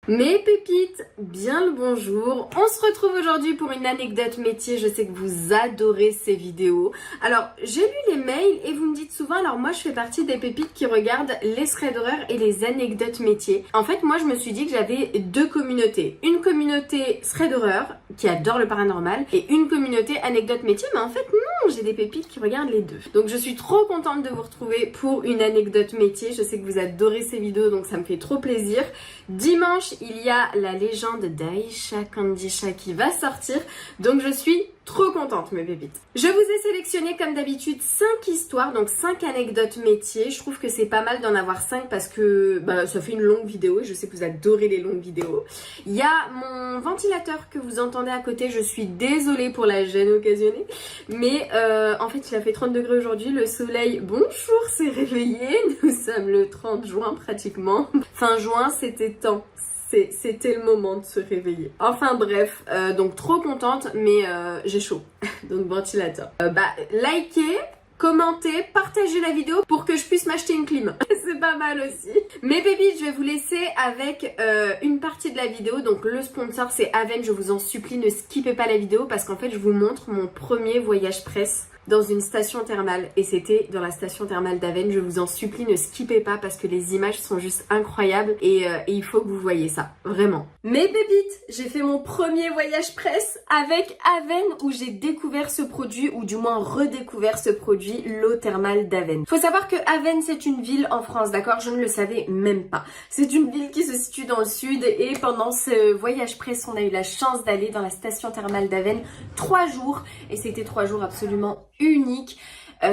Mes pépites, bien le bonjour. On se retrouve aujourd'hui pour une anecdote métier. Je sais que vous adorez ces vidéos. Alors, j'ai lu les mails et vous me dites souvent, alors moi je fais partie des pépites qui regardent les threads horreurs et les anecdotes métiers. En fait, moi je me suis dit que j'avais deux communautés. Une communauté thread horreur qui adore le paranormal et une communauté anecdote métier. Mais en fait, non, j'ai des pépites qui regardent les deux. Donc je suis trop contente de vous retrouver pour une anecdote métier. Je sais que vous adorez ces vidéos, donc ça me fait trop plaisir. Dimanche, il y a la légende d'Aïcha Kandisha qui va sortir, donc je suis trop contente mes pépites. Je vous ai sélectionné comme d'habitude 5 histoires, donc 5 anecdotes métiers. Je trouve que c'est pas mal d'en avoir 5 parce que ça fait une longue vidéo et je sais que vous adorez les longues vidéos. Il y a mon ventilateur que vous entendez à côté, je suis désolée pour la gêne occasionnée, mais en fait il a fait 30 degrés aujourd'hui, le soleil, bonjour, s'est réveillé, nous sommes le 30 juin pratiquement. Fin juin c'était temps. C'était le moment de se réveiller. Enfin bref, donc trop contente, mais j'ai chaud. Donc ventilateur. Likez, commentez, partagez la vidéo pour que je puisse m'acheter une clim. C'est pas mal aussi. Mes pépites, je vais vous laisser avec une partie de la vidéo. Donc le sponsor c'est Aven, je vous en supplie, ne skippez pas la vidéo parce qu'en fait je vous montre mon premier voyage presse dans une station thermale et c'était dans la station thermale d'Aven. Je vous en supplie, ne skippez pas parce que les images sont juste incroyables et il faut que vous voyez ça, vraiment. Mes pépites, j'ai fait mon premier voyage presse avec Aven où j'ai découvert ce produit ou du moins redécouvert ce produit, l'eau thermale d'Aven. Faut savoir que Aven c'est une ville en France, d'accord? Je ne le savais même pas. C'est une ville qui se situe dans le sud et pendant ce voyage presse, on a eu la chance d'aller dans la station thermale d'Aven 3 jours et c'était 3 jours absolument unique.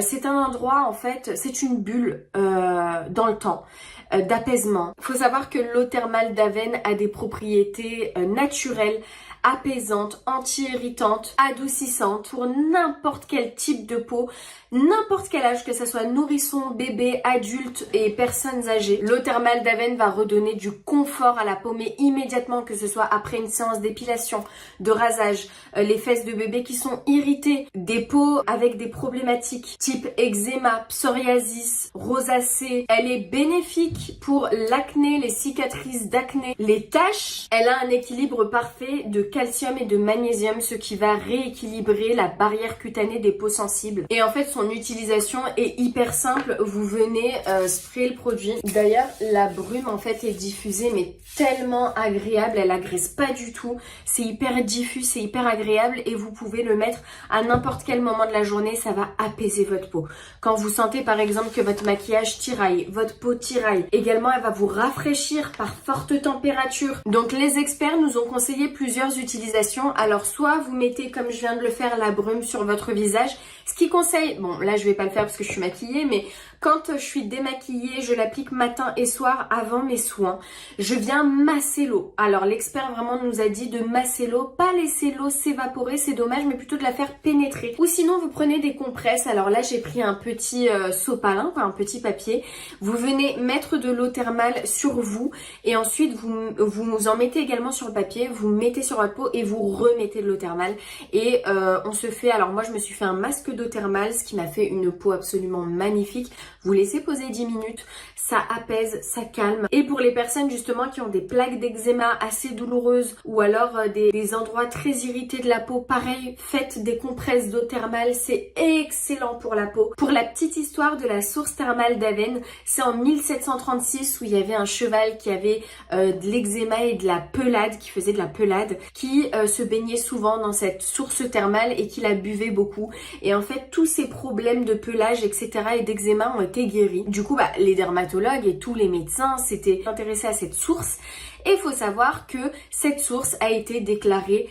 C'est un endroit en fait, c'est une bulle dans le temps d'apaisement. Il faut savoir que l'eau thermale d'Aven a des propriétés naturelles, apaisantes, anti-irritantes, adoucissantes pour n'importe quel type de peau, n'importe quel âge, que ce soit nourrisson, bébé, adulte et personnes âgées. L'eau thermale d'Aven va redonner du confort à la peau, mais immédiatement, que ce soit après une séance d'épilation, de rasage, les fesses de bébé qui sont irritées, des peaux avec des problématiques type eczéma, psoriasis, rosacée. Elle est bénéfique pour l'acné, les cicatrices d'acné, les taches. Elle a un équilibre parfait de calcium et de magnésium, ce qui va rééquilibrer la barrière cutanée des peaux sensibles. Et en fait, son utilisation est hyper simple. Vous venez sprayer le produit. D'ailleurs, la brume en fait est diffusée, mais tellement agréable. Elle agresse pas du tout. C'est hyper diffus, c'est hyper agréable et vous pouvez le mettre à n'importe quel moment de la journée. Ça va apaiser votre peau. Quand vous sentez par exemple que votre maquillage tiraille, votre peau tiraille, également elle va vous rafraîchir par forte température. Donc les experts nous ont conseillé plusieurs utilisations. Alors soit vous mettez, comme je viens de le faire, la brume sur votre visage. Ce qui conseille, bon là je vais pas le faire parce que je suis maquillée, mais quand je suis démaquillée, je l'applique matin et soir avant mes soins. Je viens masser l'eau. Alors l'expert vraiment nous a dit de masser l'eau, pas laisser l'eau s'évaporer, c'est dommage, mais plutôt de la faire pénétrer. Ou sinon vous prenez des compresses. Alors là j'ai pris un petit sopalin, un petit papier. Vous venez mettre de l'eau thermale sur vous et ensuite vous en mettez également sur le papier, vous mettez sur votre peau et vous remettez de l'eau thermale. Et on se fait, alors moi je me suis fait un masque d'eau thermale, ce qui m'a fait une peau absolument magnifique. Vous laissez poser 10 minutes, ça apaise, ça calme. Et pour les personnes justement qui ont des plaques d'eczéma assez douloureuses ou alors des endroits très irrités de la peau, pareil, faites des compresses d'eau thermale, c'est excellent pour la peau. Pour la petite histoire de la source thermale d'Aven, c'est en 1736 où il y avait un cheval qui avait de l'eczéma et de la pelade, qui faisait de la pelade, qui se baignait souvent dans cette source thermale et qui la buvait beaucoup. Et en fait, tous ces problèmes de pelage, etc. et d'eczéma ont été guéris. Du coup, les dermatologues et tous les médecins s'étaient intéressés à cette source. Et il faut savoir que cette source a été déclarée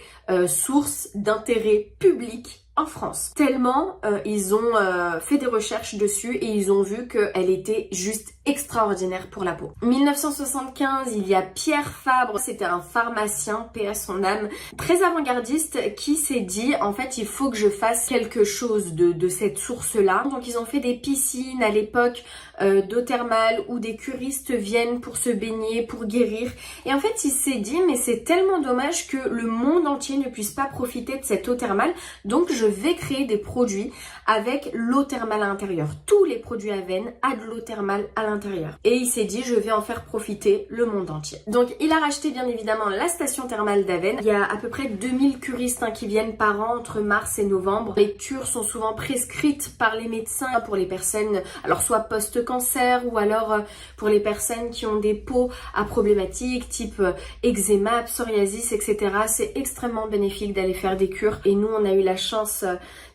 source d'intérêt public en France. Tellement ils ont fait des recherches dessus et ils ont vu qu'elle était juste extraordinaire pour la peau. 1975, il y a Pierre Fabre, c'était un pharmacien, paix à son âme, très avant-gardiste, qui s'est dit en fait il faut que je fasse quelque chose de cette source-là. Donc ils ont fait des piscines à l'époque d'eau thermale où des curistes viennent pour se baigner, pour guérir. Et en fait il s'est dit mais c'est tellement dommage que le monde entier ne puisse pas profiter de cette eau thermale, donc je vais créer des produits avec l'eau thermale à l'intérieur. Tous les produits Aven a de l'eau thermale à l'intérieur. l'intérieur. Et il s'est dit, je vais en faire profiter le monde entier. Donc il a racheté bien évidemment la station thermale d'Avène. Il y a à peu près 2000 curistes qui viennent par an entre mars et novembre. Les cures sont souvent prescrites par les médecins pour les personnes, alors soit post-cancer ou alors pour les personnes qui ont des peaux à problématiques type eczéma, psoriasis, etc. C'est extrêmement bénéfique d'aller faire des cures. Et nous, on a eu la chance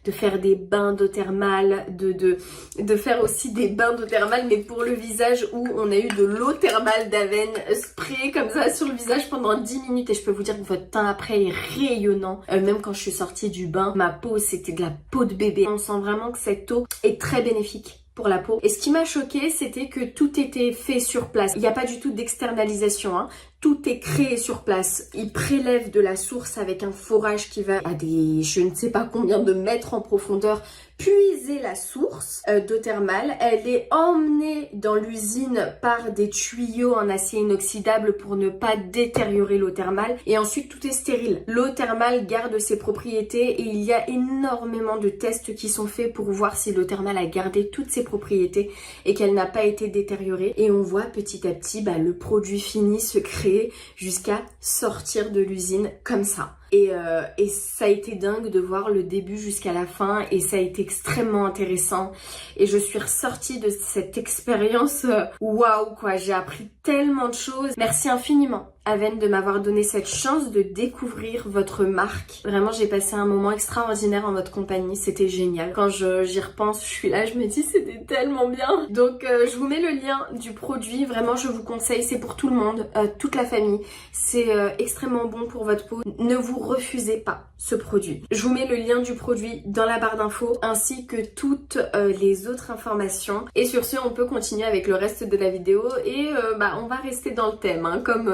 de faire des bains d'eau thermale, de faire aussi des bains d'eau thermale, mais pour le visage, où on a eu de l'eau thermale d'Avène spray comme ça sur le visage pendant 10 minutes. Et je peux vous dire que votre teint après est rayonnant. Même quand je suis sortie du bain, ma peau, c'était de la peau de bébé. On sent vraiment que cette eau est très bénéfique pour la peau. Et ce qui m'a choqué, c'était que tout était fait sur place. Il n'y a pas du tout d'externalisation, hein. Tout est créé sur place. Ils prélèvent de la source avec un forage qui va à des, je ne sais pas combien de mètres en profondeur, puiser la source d'eau thermale. Elle est emmenée dans l'usine par des tuyaux en acier inoxydable pour ne pas détériorer l'eau thermale. Et ensuite, tout est stérile. L'eau thermale garde ses propriétés et il y a énormément de tests qui sont faits pour voir si l'eau thermale a gardé toutes ses propriétés et qu'elle n'a pas été détériorée. Et on voit petit à petit le produit fini se créer jusqu'à sortir de l'usine comme ça. Et ça a été dingue de voir le début jusqu'à la fin et ça a été extrêmement intéressant et je suis ressortie de cette expérience waouh quoi, j'ai appris tellement de choses. Merci infiniment Avène de m'avoir donné cette chance de découvrir votre marque. Vraiment, j'ai passé un moment extraordinaire en votre compagnie, c'était génial. Quand j'y repense, je suis là, je me dis c'était tellement bien. Donc je vous mets le lien du produit, vraiment je vous conseille, c'est pour tout le monde, toute la famille. C'est extrêmement bon pour votre peau. Ne vous refusez pas ce produit. Je vous mets le lien du produit dans la barre d'infos ainsi que toutes les autres informations. Et sur ce, on peut continuer avec le reste de la vidéo et on va rester dans le thème, hein, comme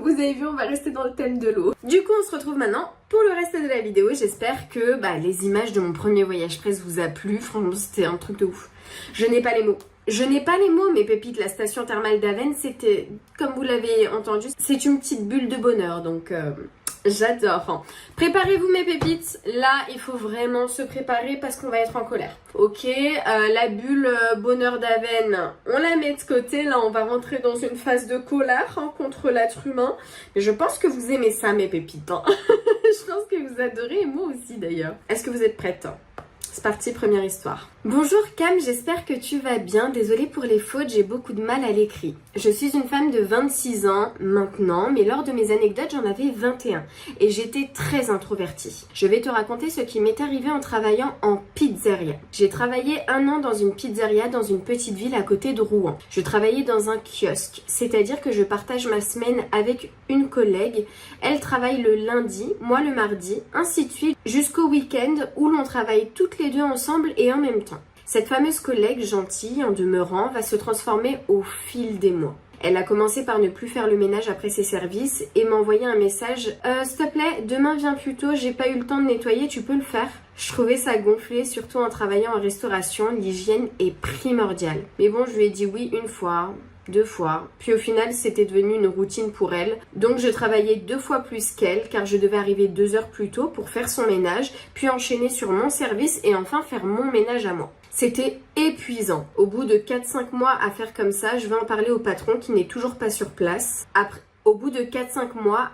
vous avez vu, on va rester dans le thème de l'eau. Du coup, on se retrouve maintenant pour le reste de la vidéo. J'espère que les images de mon premier voyage presse vous a plu. Franchement, c'était un truc de ouf. Je n'ai pas les mots. Je n'ai pas les mots, mes pépites. La station thermale d'Avène, c'était, comme vous l'avez entendu, c'est une petite bulle de bonheur. Donc, j'adore. Préparez-vous, mes pépites. Là, il faut vraiment se préparer parce qu'on va être en colère. Ok, la bulle bonheur d'Avène, on la met de côté. Là, on va rentrer dans une phase de colère contre l'être humain. Mais je pense que vous aimez ça, mes pépites. Je pense que vous adorez, et moi aussi d'ailleurs. Est-ce que vous êtes prêtes? C'est parti, première histoire. Bonjour Cam, j'espère que tu vas bien. Désolée pour les fautes, j'ai beaucoup de mal à l'écrit. Je suis une femme de 26 ans maintenant, mais lors de mes anecdotes, j'en avais 21 et j'étais très introvertie. Je vais te raconter ce qui m'est arrivé en travaillant en pizzeria. J'ai travaillé 1 an dans une pizzeria dans une petite ville à côté de Rouen. Je travaillais dans un kiosque, c'est-à-dire que je partage ma semaine avec une collègue. Elle travaille le lundi, moi le mardi, ainsi de suite, jusqu'au week-end où l'on travaille toutes les deux ensemble et en même temps. Cette fameuse collègue gentille, en demeurant, va se transformer au fil des mois. Elle a commencé par ne plus faire le ménage après ses services et m'a envoyé un message « S'il te plaît, demain viens plus tôt, j'ai pas eu le temps de nettoyer, tu peux le faire ?» Je trouvais ça gonflé, surtout en travaillant en restauration, l'hygiène est primordiale. Mais bon, je lui ai dit oui 1 fois, 2 fois, puis au final c'était devenu une routine pour elle. Donc je travaillais 2 fois plus qu'elle car je devais arriver 2 heures plus tôt pour faire son ménage, puis enchaîner sur mon service et enfin faire mon ménage à moi. C'était épuisant. Au bout de 4-5 mois à faire comme ça, je vais en parler au patron qui n'est toujours pas sur place. Au bout de 4-5 mois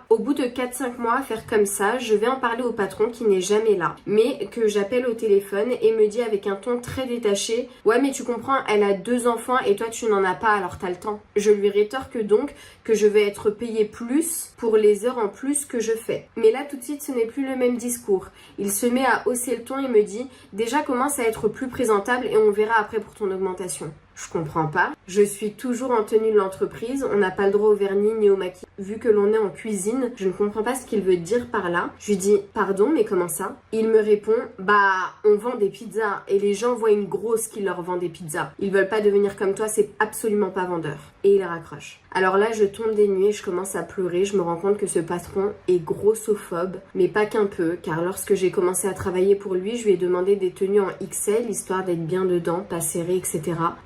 à faire comme ça, je vais en parler au patron qui n'est jamais là, mais que j'appelle au téléphone et me dit avec un ton très détaché « Ouais mais tu comprends, elle a 2 enfants et toi tu n'en as pas alors t'as le temps ». Je lui rétorque donc que je vais être payée plus pour les heures en plus que je fais. Mais là tout de suite ce n'est plus le même discours. Il se met à hausser le ton et me dit « Déjà commence à être plus présentable et on verra après pour ton augmentation ». Je comprends pas. Je suis toujours en tenue de l'entreprise. On n'a pas le droit au vernis ni au maquillage. Vu que l'on est en cuisine, je ne comprends pas ce qu'il veut dire par là. Je lui dis, pardon, mais comment ça? Il me répond, on vend des pizzas et les gens voient une grosse qui leur vend des pizzas. Ils veulent pas devenir comme toi, c'est absolument pas vendeur. Et il raccroche. Alors là, je tombe des nuits et je commence à pleurer. Je me rends compte que ce patron est grossophobe, mais pas qu'un peu, car lorsque j'ai commencé à travailler pour lui, je lui ai demandé des tenues en XL, histoire d'être bien dedans, pas serré, etc.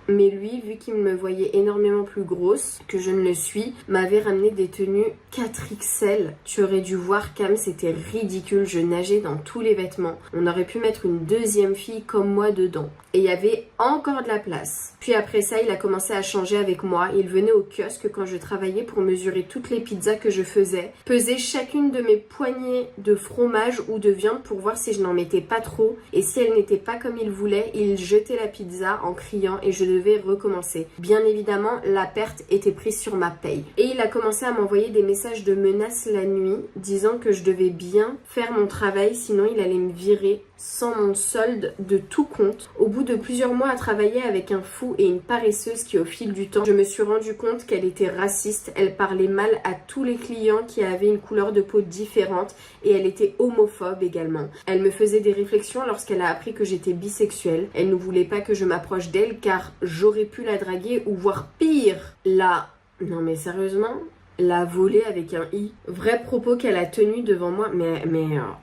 Mais lui, vu qu'il me voyait énormément plus grosse que je ne le suis, m'avait ramené des tenues 4XL. Tu aurais dû voir Cam, c'était ridicule. Je nageais dans tous les vêtements. On aurait pu mettre une deuxième fille comme moi dedans. Et il y avait encore de la place. Puis après ça, il a commencé à changer avec moi. Il venait au kiosque quand je travaillais pour mesurer toutes les pizzas que je faisais, peser chacune de mes poignées de fromage ou de viande pour voir si je n'en mettais pas trop. Et si elle n'était pas comme il voulait, il jetait la pizza en criant et je devais recommencer. Bien évidemment, la perte était prise sur ma paye. Et il a commencé à m'envoyer des messages de menaces la nuit, disant que je devais bien faire mon travail, sinon il allait me virer sans mon solde de tout compte. Au bout de plusieurs mois à travailler avec un fou et une paresseuse qui, au fil du temps, je me suis rendu compte qu'elle était raciste. Elle parlait mal à tous les clients qui avaient une couleur de peau différente et elle était homophobe également. Elle me faisait des réflexions lorsqu'elle a appris que j'étais bisexuelle. Elle ne voulait pas que je m'approche d'elle car j'aurais pu la draguer ou voire pire, non mais sérieusement, la voler avec un i. Vrai propos qu'elle a tenu devant moi, mais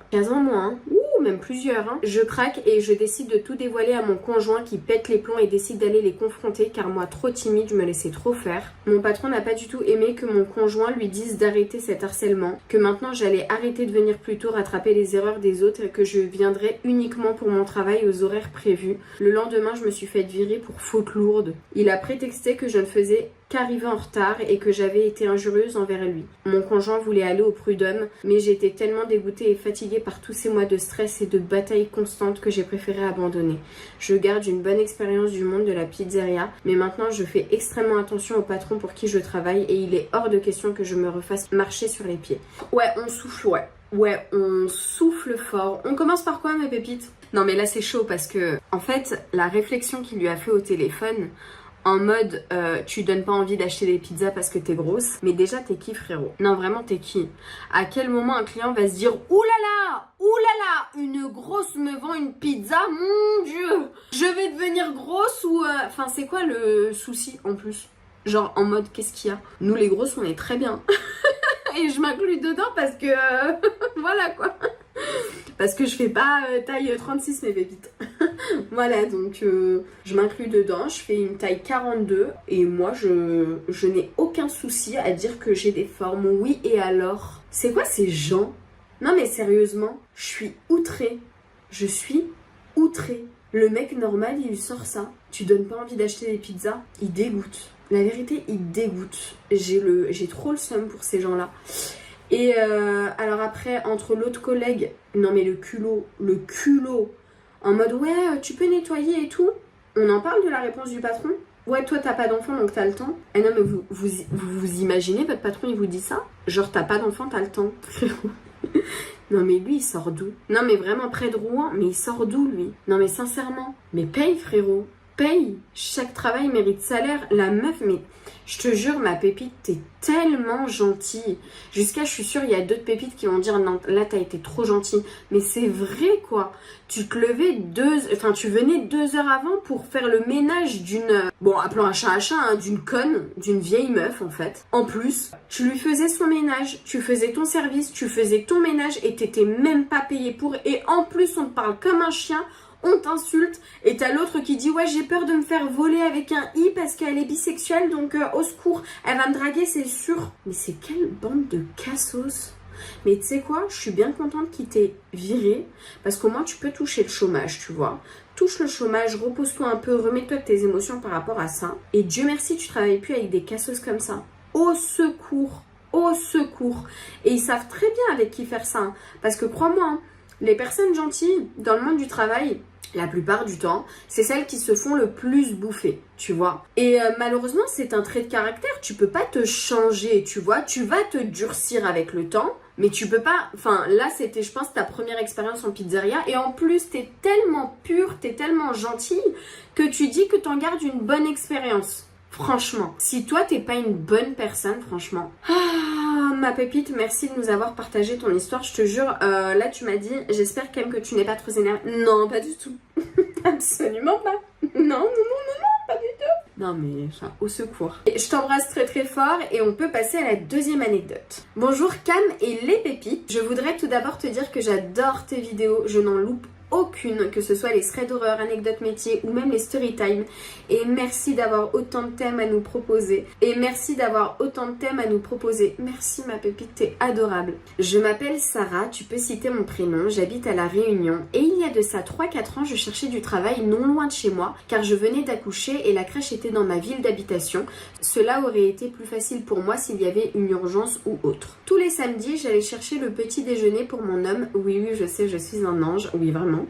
15 ans moins, hein. Même plusieurs, hein. Je craque et je décide de tout dévoiler à mon conjoint qui pète les plombs et décide d'aller les confronter car moi trop timide, je me laissais trop faire. Mon patron n'a pas du tout aimé que mon conjoint lui dise d'arrêter cet harcèlement, que maintenant j'allais arrêter de venir plus tôt rattraper les erreurs des autres et que je viendrais uniquement pour mon travail aux horaires prévus. Le lendemain, je me suis fait virer pour faute lourde. Il a prétexté que je ne faisais qu'arriver en retard et que j'avais été injurieuse envers lui. Mon conjoint voulait aller au prud'homme, mais j'étais tellement dégoûtée et fatiguée par tous ces mois de stress et de batailles constantes que j'ai préféré abandonner. Je garde une bonne expérience du monde de la pizzeria, mais maintenant je fais extrêmement attention au patron pour qui je travaille et il est hors de question que je me refasse marcher sur les pieds. Ouais, on souffle, ouais, on souffle fort. On commence par quoi, mes pépites? Non mais là c'est chaud parce que, en fait, la réflexion qu'il lui a fait au téléphone, en mode tu donnes pas envie d'acheter des pizzas parce que t'es grosse, mais déjà t'es qui, frérot? Non vraiment t'es qui? À quel moment un client va se dire oulala, une grosse me vend une pizza, mon dieu, je vais devenir grosse ou enfin c'est quoi le souci en plus? Genre en mode qu'est-ce qu'il y a? Nous les grosses on est très bien. Et je m'inclus dedans parce que voilà quoi. Parce que je fais pas taille 36 mes pépites. Voilà, donc je m'inclus dedans, je fais une taille 42 et moi je n'ai aucun souci à dire que j'ai des formes, oui et alors. C'est quoi ces gens? Non mais sérieusement, je suis outrée. Je suis outrée. Le mec normal, il lui sort ça. Tu donnes pas envie d'acheter des pizzas? Il dégoûte. La vérité, il dégoûte. J'ai trop le seum pour ces gens-là. Et alors après, entre l'autre collègue, non mais le culot, en mode ouais, tu peux nettoyer et tout. On en parle de la réponse du patron? Ouais, toi t'as pas d'enfant donc t'as le temps. Ah non mais vous imaginez, votre patron il vous dit ça? Genre t'as pas d'enfant, t'as le temps. Non mais lui il sort d'où? Non mais vraiment près de Rouen, mais il sort d'où lui? Non mais sincèrement, mais paye frérot. Paye, chaque travail mérite salaire. La meuf, mais je te jure, ma pépite, t'es tellement gentille. Jusqu'à, je suis sûre, il y a d'autres pépites qui vont dire non, là t'as été trop gentille. Mais c'est vrai quoi. Tu te levais tu venais 2 heures avant pour faire le ménage d'une, bon, appelons un chat, hein, d'une conne, d'une vieille meuf en fait. En plus, tu lui faisais son ménage, tu faisais ton service, tu faisais ton ménage et t'étais même pas payé pour. Et en plus, on te parle comme un chien. On t'insulte et t'as l'autre qui dit ouais j'ai peur de me faire voler avec un i parce qu'elle est bisexuelle donc au secours elle va me draguer c'est sûr. Mais c'est quelle bande de cassos. Mais tu sais quoi, je suis bien contente qu'il t'ait viré parce qu'au moins tu peux toucher le chômage, tu vois. Touche le chômage, repose-toi un peu, remets-toi de tes émotions par rapport à ça. Et Dieu merci tu travailles plus avec des cassos comme ça. Au secours, au secours. Et ils savent très bien avec qui faire ça hein, parce que crois-moi hein, les personnes gentilles dans le monde du travail, la plupart du temps, c'est celles qui se font le plus bouffer, tu vois. Et malheureusement, c'est un trait de caractère. Tu peux pas te changer, tu vois. Tu vas te durcir avec le temps, mais tu peux pas... Enfin, là, c'était, je pense, ta première expérience en pizzeria. Et en plus, t'es tellement pure, t'es tellement gentille que tu dis que t'en gardes une bonne expérience. Franchement, si toi t'es pas une bonne personne, franchement. Ah, ma pépite, merci de nous avoir partagé ton histoire. Je te jure, là tu m'as dit, j'espère quand même que tu n'es pas trop énervée. Non, pas du tout. Absolument pas. Non, pas du tout. Non mais, enfin, au secours. Et je t'embrasse très très fort et on peut passer à la deuxième anecdote. Bonjour Cam et les pépites. Je voudrais tout d'abord te dire que j'adore tes vidéos, je n'en loupe aucune, que ce soit les threads d'horreur, anecdotes métiers ou même les story time. Et merci d'avoir autant de thèmes à nous proposer. Merci ma pépite, t'es adorable. Je m'appelle Sarah, tu peux citer mon prénom, j'habite à La Réunion. Et il y a de ça 3-4 ans, je cherchais du travail non loin de chez moi, car je venais d'accoucher et la crèche était dans ma ville d'habitation. Cela aurait été plus facile pour moi s'il y avait une urgence ou autre. Tous les samedis, j'allais chercher le petit déjeuner pour mon homme. Oui, je sais, je suis un ange, oui vraiment.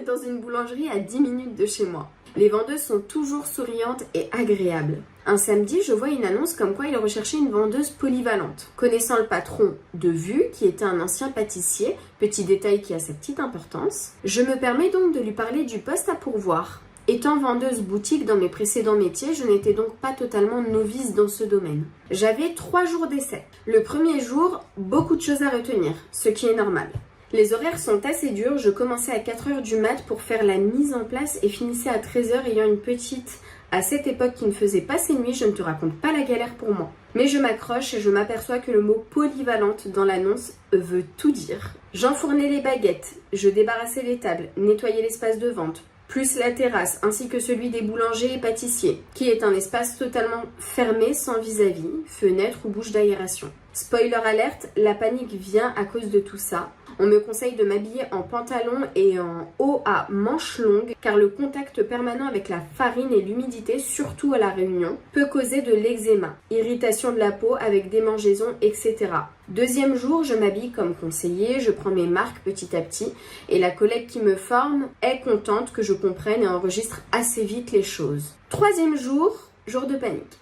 Dans une boulangerie à 10 minutes de chez moi. Les vendeuses sont toujours souriantes et agréables. Un samedi, je vois une annonce comme quoi il recherchait une vendeuse polyvalente. Connaissant le patron de vue, qui était un ancien pâtissier, petit détail qui a sa petite importance, je me permets donc de lui parler du poste à pourvoir. Étant vendeuse boutique dans mes précédents métiers, je n'étais donc pas totalement novice dans ce domaine. J'avais 3 jours d'essai. Le premier jour, beaucoup de choses à retenir, ce qui est normal. Les horaires sont assez durs, je commençais à 4h du mat pour faire la mise en place et finissais à 13h ayant une petite à cette époque qui ne faisait pas ses nuits, je ne te raconte pas la galère pour moi. Mais je m'accroche et je m'aperçois que le mot polyvalente dans l'annonce veut tout dire. J'enfournais les baguettes, je débarrassais les tables, nettoyais l'espace de vente, plus la terrasse ainsi que celui des boulangers et pâtissiers, qui est un espace totalement fermé sans vis-à-vis, fenêtre ou bouche d'aération. Spoiler alerte, la panique vient à cause de tout ça. On me conseille de m'habiller en pantalon et en haut à manches longues car le contact permanent avec la farine et l'humidité, surtout à La Réunion, peut causer de l'eczéma, irritation de la peau avec démangeaisons, etc. Deuxième jour, je m'habille comme conseillé, je prends mes marques petit à petit et la collègue qui me forme est contente que je comprenne et enregistre assez vite les choses. Troisième jour, jour de panique.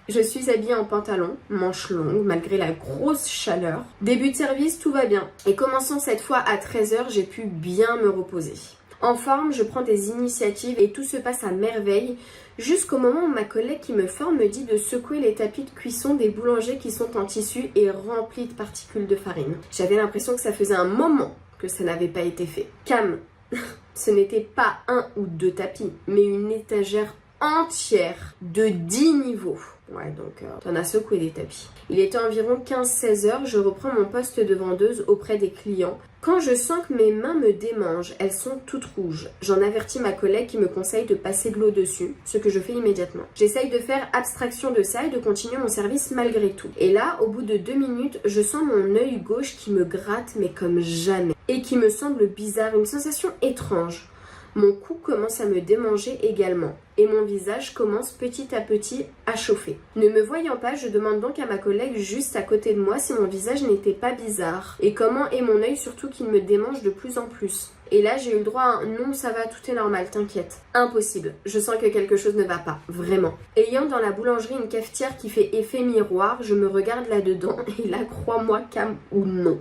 Je suis habillée en pantalon, manches longues, malgré la grosse chaleur. Début de service, tout va bien. Et commençant cette fois à 13h, j'ai pu bien me reposer. En forme, je prends des initiatives et tout se passe à merveille, jusqu'au moment où ma collègue qui me forme me dit de secouer les tapis de cuisson des boulangers qui sont en tissu et remplis de particules de farine. J'avais l'impression que ça faisait un moment que ça n'avait pas été fait. Cam, ce n'était pas 1 ou 2 tapis, mais une étagère entière de 10 niveaux. Ouais, donc t'en as secoué des tapis. Il était environ 15-16 heures, je reprends mon poste de vendeuse auprès des clients. Quand je sens que mes mains me démangent, elles sont toutes rouges. J'en avertis ma collègue qui me conseille de passer de l'eau dessus, ce que je fais immédiatement. J'essaye de faire abstraction de ça et de continuer mon service malgré tout. Et là, au bout de 2 minutes, je sens mon œil gauche qui me gratte mais comme jamais. Et qui me semble bizarre, une sensation étrange. Mon cou commence à me démanger également et mon visage commence petit à petit à chauffer. Ne me voyant pas, je demande donc à ma collègue juste à côté de moi si mon visage n'était pas bizarre et comment est mon œil, surtout qu'il me démange de plus en plus. Et là, j'ai eu le droit à un non, ça va, tout est normal, t'inquiète. Impossible. Je sens que quelque chose ne va pas, vraiment. Ayant dans la boulangerie une cafetière qui fait effet miroir, je me regarde là-dedans et là, crois-moi, Cam ou non,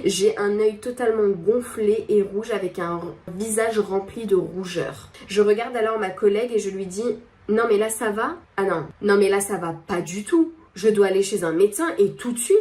j'ai un œil totalement gonflé et rouge avec un visage rempli de rougeur. Je regarde alors ma collègue et je lui dis « Non mais là ça va ?» « Ah non mais là ça va pas du tout. Je dois aller chez un médecin et tout de suite. »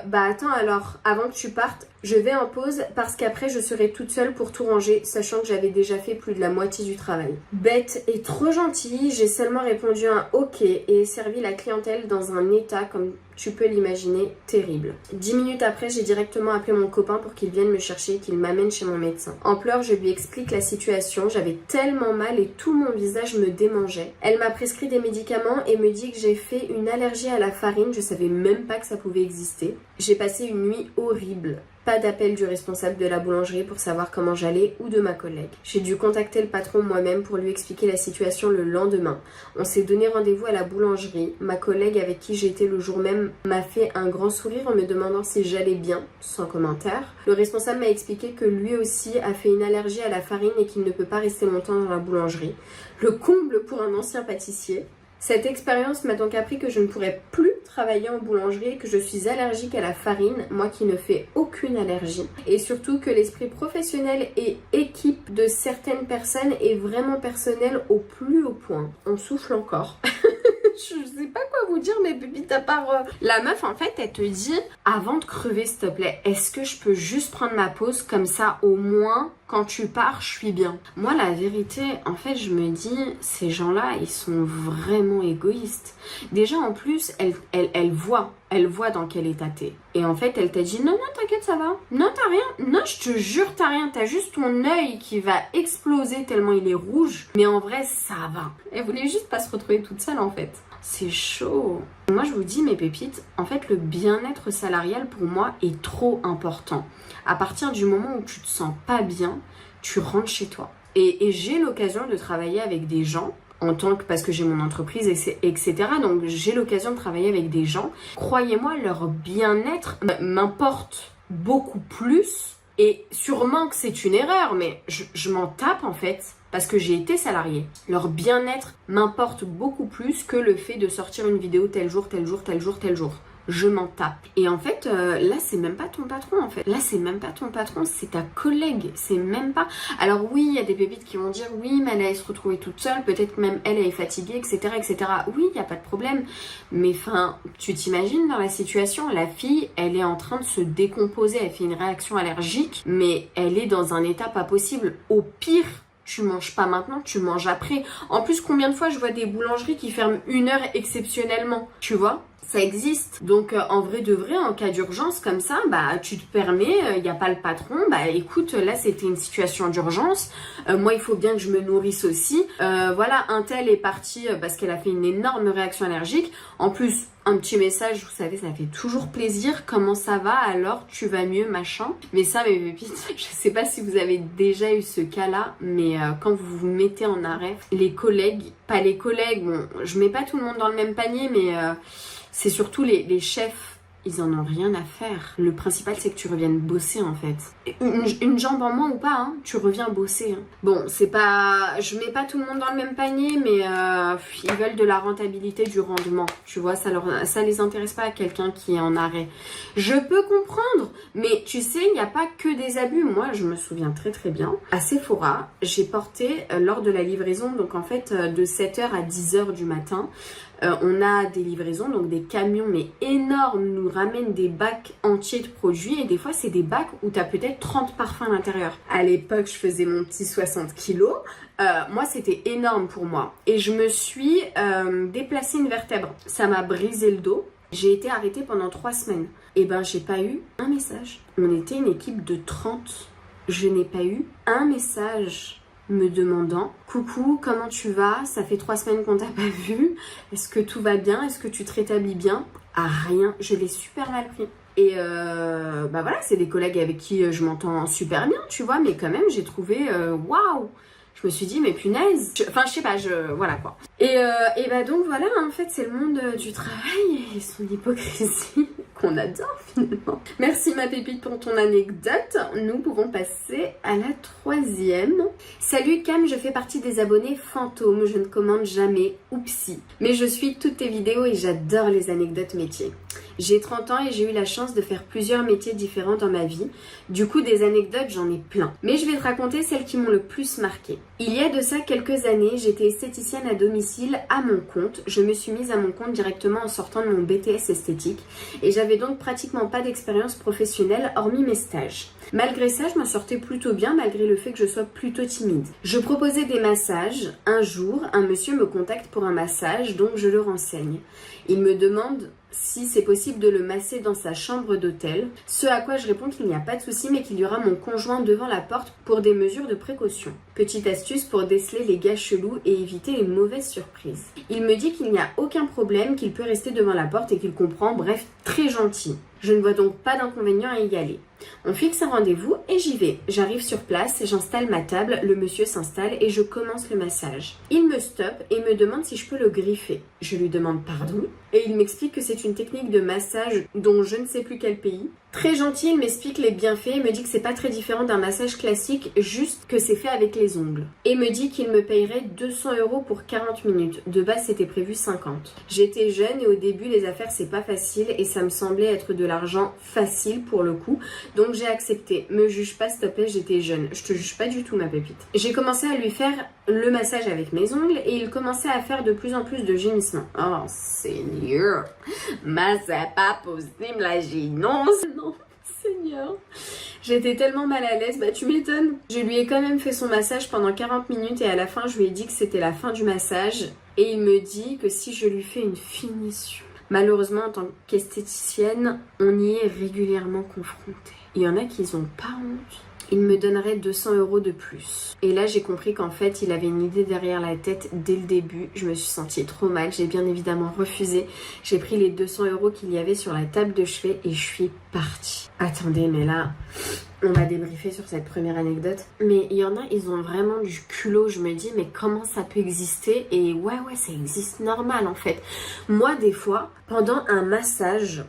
Bah attends alors, avant que tu partes, je vais en pause parce qu'après je serai toute seule pour tout ranger, sachant que j'avais déjà fait plus de la moitié du travail. Bête et trop gentille, j'ai seulement répondu un ok et servi la clientèle dans un état, comme tu peux l'imaginer, terrible. 10 minutes après, j'ai directement appelé mon copain pour qu'il vienne me chercher et qu'il m'amène chez mon médecin. En pleurs, je lui explique la situation, j'avais tellement mal et tout mon visage me démangeait. Elle m'a prescrit des médicaments et me dit que j'ai fait une allergie à la farine, je savais même pas que ça pouvait exister. J'ai passé une nuit horrible. Pas d'appel du responsable de la boulangerie pour savoir comment j'allais ou de ma collègue. J'ai dû contacter le patron moi-même pour lui expliquer la situation le lendemain. On s'est donné rendez-vous à la boulangerie. Ma collègue avec qui j'étais le jour même m'a fait un grand sourire en me demandant si j'allais bien, sans commentaire. Le responsable m'a expliqué que lui aussi a fait une allergie à la farine et qu'il ne peut pas rester longtemps dans la boulangerie. Le comble pour un ancien pâtissier. Cette expérience m'a donc appris que je ne pourrais plus travailler en boulangerie, que je suis allergique à la farine, moi qui ne fais aucune allergie. Et surtout que l'esprit professionnel et équipe de certaines personnes est vraiment personnel au plus haut point. On souffle encore. Je sais pas quoi vous dire mes pépites à part... La meuf, en fait, elle te dit, avant de crever, s'il te plaît, est-ce que je peux juste prendre ma pause comme ça, au moins, quand tu pars, je suis bien. Moi, la vérité, en fait, je me dis, ces gens-là, ils sont vraiment égoïstes. Déjà, en plus, elle voit dans quel état t'es. Et en fait, elle t'a dit, non, non, t'inquiète, ça va. Non, t'as rien. Non, je te jure, t'as rien. T'as juste ton œil qui va exploser tellement il est rouge. Mais en vrai, ça va. Elle voulait juste pas se retrouver toute seule, en fait. C'est chaud. Moi, je vous dis, mes pépites, en fait, le bien-être salarial, pour moi, est trop important. À partir du moment où tu te sens pas bien, tu rentres chez toi. Et j'ai l'occasion de travailler avec des gens, parce que j'ai mon entreprise, etc. Donc, j'ai l'occasion de travailler avec des gens. Croyez-moi, leur bien-être m'importe beaucoup plus. Et sûrement que c'est une erreur, mais je m'en tape, en fait. Parce que j'ai été salariée. Leur bien-être m'importe beaucoup plus que le fait de sortir une vidéo tel jour, tel jour, tel jour, tel jour. Je m'en tape. Et en fait, là, c'est même pas ton patron, en fait. Là, c'est même pas ton patron, c'est ta collègue. C'est même pas... Alors oui, il y a des pépites qui vont dire, oui, mais elle allait se retrouver toute seule, peut-être même elle est fatiguée, etc., etc. Oui, il n'y a pas de problème. Mais enfin, tu t'imagines dans la situation, la fille, elle est en train de se décomposer, elle fait une réaction allergique, mais elle est dans un état pas possible. Au pire, tu manges pas maintenant, tu manges après. En plus, combien de fois je vois des boulangeries qui ferment 1 heure exceptionnellement, tu vois? Ça existe. Donc, en vrai de vrai, en cas d'urgence comme ça, bah, tu te permets, il n'y a pas le patron, bah, écoute, là, c'était une situation d'urgence. Moi, il faut bien que je me nourrisse aussi. Voilà, un tel est parti parce qu'elle a fait une énorme réaction allergique. En plus, un petit message, vous savez, ça fait toujours plaisir. Comment ça va? Alors, tu vas mieux, machin. Mais ça, mes pépites, je sais pas si vous avez déjà eu ce cas-là, mais quand vous vous mettez en arrêt, les collègues, pas les collègues, bon, je mets pas tout le monde dans le même panier, mais... c'est surtout les chefs, ils en ont rien à faire. Le principal, c'est que tu reviennes bosser, en fait. Une jambe en moins ou pas, hein, tu reviens bosser. Hein. Bon, c'est pas... Je mets pas tout le monde dans le même panier, mais ils veulent de la rentabilité, du rendement. Tu vois, ça les intéresse pas à quelqu'un qui est en arrêt. Je peux comprendre, mais tu sais, il n'y a pas que des abus. Moi, je me souviens très très bien. À Sephora, j'ai porté, lors de la livraison, donc en fait, de 7h à 10h du matin, on a des livraisons, donc des camions mais énormes nous ramènent des bacs entiers de produits et des fois c'est des bacs où tu as peut-être 30 parfums à l'intérieur. À l'époque, je faisais mon petit 60 kilos. Moi, c'était énorme pour moi. Et je me suis déplacé une vertèbre. Ça m'a brisé le dos. J'ai été arrêtée pendant 3 semaines. Et ben, j'ai pas eu un message. On était une équipe de 30. Je n'ai pas eu un message me demandant « Coucou, comment tu vas? Ça fait 3 semaines qu'on t'a pas vu. Est-ce que tout va bien? Est-ce que tu te rétablis bien ?» À rien. Je l'ai super mal pris. Et bah voilà, c'est des collègues avec qui je m'entends super bien, tu vois, mais quand même, j'ai trouvé waouh! Je me suis dit, mais punaise! Enfin, je sais pas, voilà quoi. Et bah donc voilà, en fait, c'est le monde du travail et son hypocrisie qu'on adore finalement. Merci ma pépite pour ton anecdote. Nous pouvons passer à la 3e. Salut Cam, je fais partie des abonnés fantômes. Je ne commande jamais, oupsie. Mais je suis toutes tes vidéos et j'adore les anecdotes métiers. J'ai 30 ans et j'ai eu la chance de faire plusieurs métiers différents dans ma vie. Du coup, des anecdotes, j'en ai plein. Mais je vais te raconter celles qui m'ont le plus marqué. Il y a de ça quelques années, j'étais esthéticienne à domicile à mon compte. Je me suis mise à mon compte directement en sortant de mon BTS esthétique. Et j'avais donc pratiquement pas d'expérience professionnelle hormis mes stages. Malgré ça, je m'en sortais plutôt bien malgré le fait que je sois plutôt timide. Je proposais des massages. Un jour, un monsieur me contacte pour un massage, donc je le renseigne. Il me demande si c'est possible de le masser dans sa chambre d'hôtel, ce à quoi je réponds qu'il n'y a pas de souci mais qu'il y aura mon conjoint devant la porte pour des mesures de précaution. Petite astuce pour déceler les gars chelous et éviter les mauvaises surprises. Il me dit qu'il n'y a aucun problème, qu'il peut rester devant la porte et qu'il comprend, bref, très gentil. Je ne vois donc pas d'inconvénient à y aller. On fixe un rendez-vous et j'y vais. J'arrive sur place, j'installe ma table, le monsieur s'installe et je commence le massage. Il me stoppe et me demande si je peux le griffer. Je lui demande pardon et il m'explique que c'est une technique de massage dont je ne sais plus quel pays. Très gentil, il m'explique les bienfaits et me dit que c'est pas très différent d'un massage classique, juste que c'est fait avec les ongles. Et me dit qu'il me payerait 200 € pour 40 minutes. De base, c'était prévu 50. J'étais jeune et au début, les affaires, c'est pas facile et ça me semblait être de l'argent facile pour le coup. Donc j'ai accepté. Me juge pas s'il te plaît, j'étais jeune. Je te juge pas du tout ma pépite. J'ai commencé à lui faire le massage avec mes ongles et il commençait à faire de plus en plus de gémissements. Oh Seigneur, mais c'est pas possible la gênance. Non Seigneur. J'étais tellement mal à l'aise, bah tu m'étonnes. Je lui ai quand même fait son massage pendant 40 minutes et à la fin je lui ai dit que c'était la fin du massage et il me dit que si je lui fais une finition. Malheureusement en tant qu'esthéticienne, on y est régulièrement confronté. Il y en a qui n'ont pas honte. Il me donnerait 200 € de plus. Et là, j'ai compris qu'en fait, il avait une idée derrière la tête dès le début. Je me suis sentie trop mal. J'ai bien évidemment refusé. J'ai pris les 200 € qu'il y avait sur la table de chevet et je suis partie. Attendez, mais là, on va débriefer sur cette première anecdote. Mais il y en a, ils ont vraiment du culot. Je me dis, mais comment ça peut exister? Et ouais, ça existe normal en fait. Moi, des fois, pendant un massage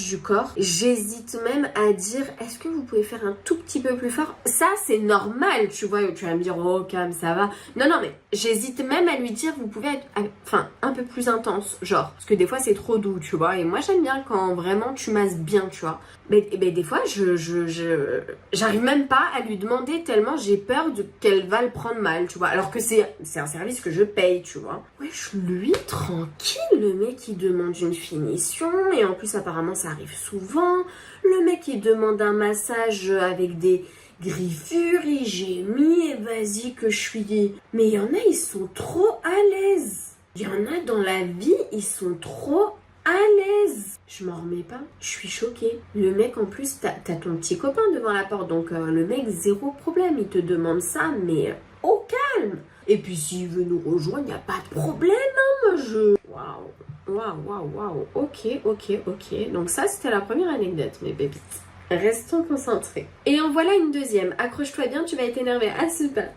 du corps, j'hésite même à dire, est-ce que vous pouvez faire un tout petit peu plus fort? Ça, c'est normal, tu vois. Tu vas me dire, oh, calme, ça va. Non, mais j'hésite même à lui dire, vous pouvez être, un peu plus intense, genre. Parce que des fois, c'est trop doux, tu vois. Et moi, j'aime bien quand vraiment tu masses bien, tu vois. Mais des fois, j'arrive même pas à lui demander tellement j'ai peur qu'elle va le prendre mal, tu vois. Alors que c'est un service que je paye, tu vois. Wesh, lui, tranquille, le mec, il demande une finition. Et en plus, apparemment, ça arrive souvent. Le mec, il demande un massage avec des griffures, il gémit et vas-y que je suis... Mais il y en a, ils sont trop à l'aise. Il y en a dans la vie, ils sont trop à l'aise. Je m'en remets pas. Je suis choquée. Le mec, en plus, t'as ton petit copain devant la porte. Donc, le mec, zéro problème. Il te demande ça, mais au calme. Et puis, s'il veut nous rejoindre, il n'y a pas de problème. Hein, moi, je... Waouh. Ok. Donc, ça, c'était la première anecdote, mes pépites. Restons concentrés. Et en voilà une deuxième. Accroche-toi bien, tu vas être énervée. Ah, super.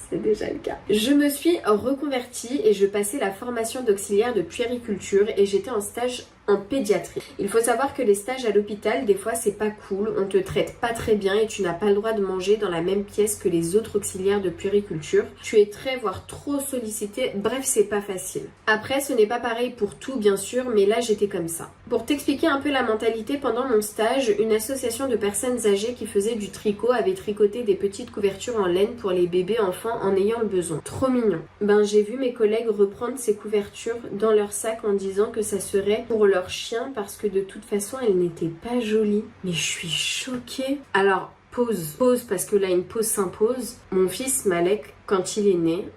C'est déjà le cas. Je me suis reconvertie et je passais la formation d'auxiliaire de puériculture et j'étais en stage en pédiatrie. Il faut savoir que les stages à l'hôpital, des fois, c'est pas cool, on te traite pas très bien et tu n'as pas le droit de manger dans la même pièce que les autres auxiliaires de puériculture. Tu es très, voire trop sollicité, bref, c'est pas facile. Après, ce n'est pas pareil pour tout, bien sûr, mais là, j'étais comme ça. Pour t'expliquer un peu la mentalité, pendant mon stage, une association de personnes âgées qui faisait du tricot avait tricoté des petites couvertures en laine pour les bébés enfants en ayant le besoin. Trop mignon. J'ai vu mes collègues reprendre ces couvertures dans leur sac en disant que ça serait pour leur chien parce que de toute façon elles n'étaient pas jolies. Mais je suis choquée. Alors pause parce que là une pause s'impose. Mon fils Malek, quand il est né,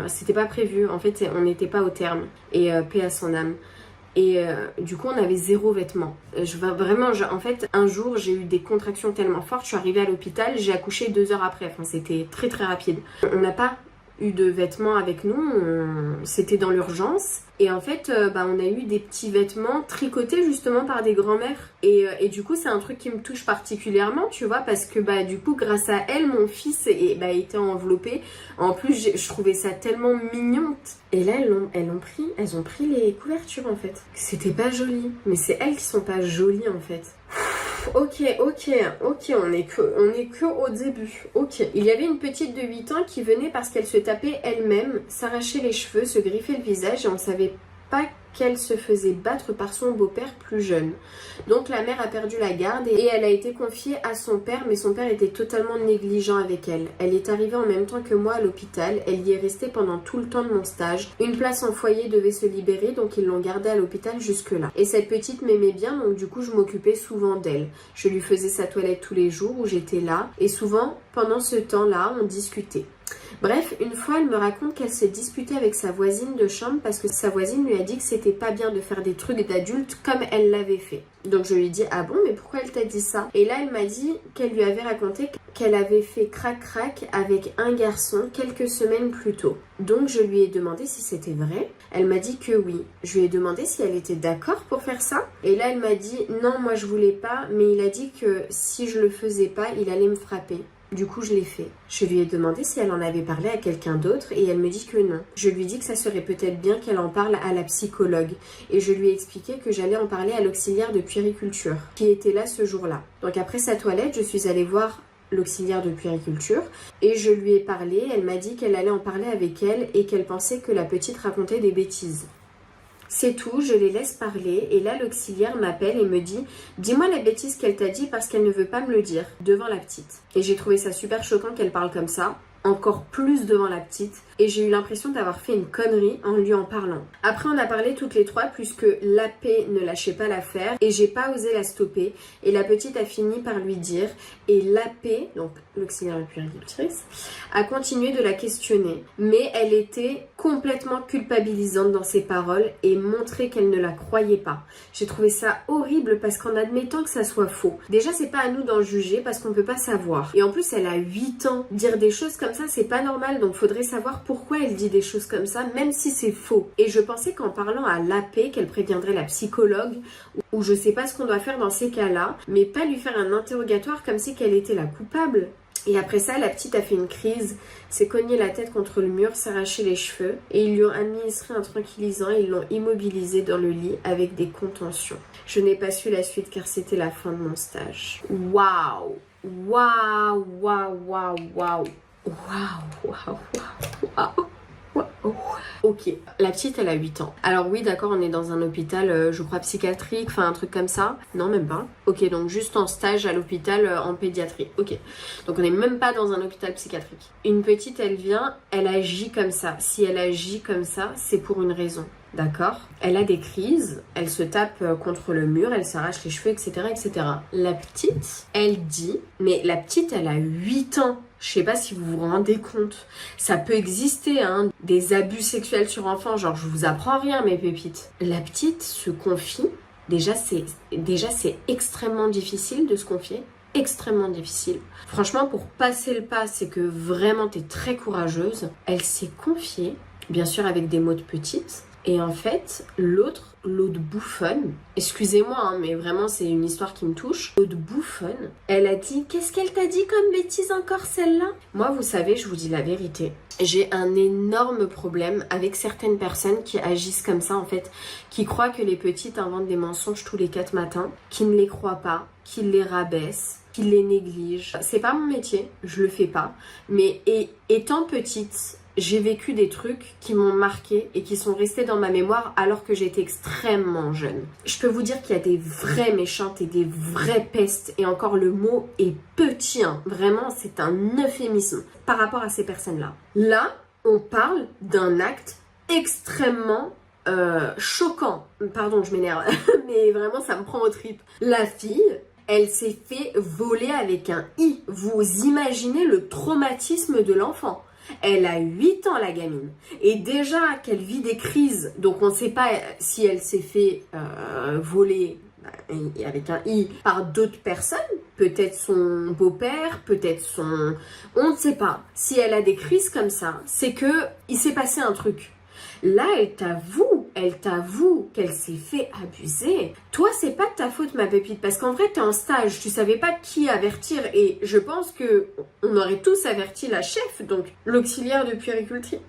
c'était pas prévu. En fait on n'était pas au terme. Et paix à son âme. Et du coup on avait 0 vêtements. En fait un jour j'ai eu des contractions tellement fortes, je suis arrivée à l'hôpital, j'ai accouché 2 heures après. Enfin c'était très très rapide. On n'a pas eu de vêtements avec nous, c'était dans l'urgence. Et en fait, on a eu des petits vêtements tricotés justement par des grands-mères. Et du coup, c'est un truc qui me touche particulièrement, tu vois, parce que du coup, grâce à elle, mon fils était enveloppé. En plus, je trouvais ça tellement mignon. Et là, elles ont pris les couvertures en fait. C'était pas joli, mais c'est elles qui sont pas jolies en fait. Ok, on est que au début. Ok. Il y avait une petite de 8 ans qui venait parce qu'elle se tapait elle-même, s'arrachait les cheveux, se griffait le visage et on ne savait pas qu'elle se faisait battre par son beau-père plus jeune. Donc la mère a perdu la garde et elle a été confiée à son père, mais son père était totalement négligent avec elle. Elle est arrivée en même temps que moi à l'hôpital, elle y est restée pendant tout le temps de mon stage. Une place en foyer devait se libérer, donc ils l'ont gardée à l'hôpital jusque-là. Et cette petite m'aimait bien, donc du coup je m'occupais souvent d'elle. Je lui faisais sa toilette tous les jours où j'étais là, et souvent pendant ce temps-là, on discutait. Bref, une fois, elle me raconte qu'elle s'est disputée avec sa voisine de chambre parce que sa voisine lui a dit que c'était pas bien de faire des trucs d'adultes comme elle l'avait fait. Donc je lui dis, ah bon, mais pourquoi elle t'a dit ça? Et là, elle m'a dit qu'elle lui avait raconté qu'elle avait fait crac-crac avec un garçon quelques semaines plus tôt. Donc je lui ai demandé si c'était vrai. Elle m'a dit que oui. Je lui ai demandé si elle était d'accord pour faire ça. Et là, elle m'a dit, non, moi je voulais pas, mais il a dit que si je le faisais pas, il allait me frapper. Du coup, je l'ai fait. Je lui ai demandé si elle en avait parlé à quelqu'un d'autre et elle me dit que non. Je lui ai dit que ça serait peut-être bien qu'elle en parle à la psychologue. Et je lui ai expliqué que j'allais en parler à l'auxiliaire de puériculture qui était là ce jour-là. Donc après sa toilette, je suis allée voir l'auxiliaire de puériculture et je lui ai parlé. Elle m'a dit qu'elle allait en parler avec elle et qu'elle pensait que la petite racontait des bêtises. C'est tout, je les laisse parler et là l'auxiliaire m'appelle et me dit « Dis-moi la bêtise qu'elle t'a dit parce qu'elle ne veut pas me le dire » devant la petite. Et j'ai trouvé ça super choquant qu'elle parle comme ça, encore plus devant la petite, et j'ai eu l'impression d'avoir fait une connerie en lui en parlant. Après on a parlé toutes les trois puisque l'AP ne lâchait pas l'affaire et j'ai pas osé la stopper et la petite a fini par lui dire et l'AP, donc l'auxiliaire puéricultrice, a continué de la questionner mais elle était complètement culpabilisante dans ses paroles et montrait qu'elle ne la croyait pas. J'ai trouvé ça horrible parce qu'en admettant que ça soit faux, déjà c'est pas à nous d'en juger parce qu'on peut pas savoir et en plus elle a 8 ans, dire des choses comme ça c'est pas normal donc faudrait savoir pourquoi elle dit des choses comme ça, même si c'est faux. Et je pensais qu'en parlant à l'AP, qu'elle préviendrait la psychologue, ou je sais pas ce qu'on doit faire dans ces cas-là, mais pas lui faire un interrogatoire comme si qu'elle était la coupable. Et après ça, la petite a fait une crise, s'est cognée la tête contre le mur, s'est arraché les cheveux, et ils lui ont administré un tranquillisant et ils l'ont immobilisée dans le lit avec des contentions. Je n'ai pas su la suite car c'était la fin de mon stage. Waouh! Waouh! Waouh! Waouh! Waouh! Waouh, waouh, waouh, waouh. Ok, la petite elle a 8 ans. Alors oui d'accord on est dans un hôpital je crois psychiatrique, enfin un truc comme ça. Non même pas. Ok donc juste en stage à l'hôpital en pédiatrie. Ok, donc on n'est même pas dans un hôpital psychiatrique. Une petite elle vient, elle agit comme ça. Si elle agit comme ça c'est pour une raison. D'accord? Elle a des crises, elle se tape contre le mur, elle s'arrache les cheveux, etc., etc. La petite, elle dit, mais la petite, elle a 8 ans. Je sais pas si vous vous rendez compte. Ça peut exister, hein, des abus sexuels sur enfants, genre je vous apprends rien, mes pépites. La petite se confie. Déjà, c'est extrêmement difficile de se confier. Extrêmement difficile. Franchement, pour passer le pas, c'est que vraiment, t'es très courageuse. Elle s'est confiée, bien sûr avec des mots de petite. Et en fait, l'autre bouffonne, excusez-moi, hein, mais vraiment c'est une histoire qui me touche. L'autre bouffonne, elle a dit, qu'est-ce qu'elle t'a dit comme bêtise encore celle-là? Moi, vous savez, je vous dis la vérité. J'ai un énorme problème avec certaines personnes qui agissent comme ça en fait, qui croient que les petites inventent des mensonges tous les 4 matins, qui ne les croient pas, qui les rabaissent, qui les négligent. C'est pas mon métier, je le fais pas, mais étant petite, j'ai vécu des trucs qui m'ont marqué et qui sont restés dans ma mémoire alors que j'étais extrêmement jeune. Je peux vous dire qu'il y a des vraies méchantes et des vraies pestes et encore le mot est petit, hein. Vraiment c'est un euphémisme par rapport à ces personnes-là. Là, on parle d'un acte extrêmement choquant. Pardon, je m'énerve, mais vraiment ça me prend aux tripes. La fille, elle s'est fait voler avec un i. Vous imaginez le traumatisme de l'enfant. Elle a 8 ans la gamine et déjà qu'elle vit des crises, donc on ne sait pas si elle s'est fait voler avec un i par d'autres personnes, peut-être son beau-père, peut-être son... on ne sait pas. Si elle a des crises comme ça, c'est que il s'est passé un truc. Là, elle t'avoue qu'elle s'est fait abuser. Toi, c'est pas de ta faute, ma pépite, parce qu'en vrai, t'es en stage, tu savais pas qui avertir, et je pense que on aurait tous averti la chef, donc l'auxiliaire de puériculture,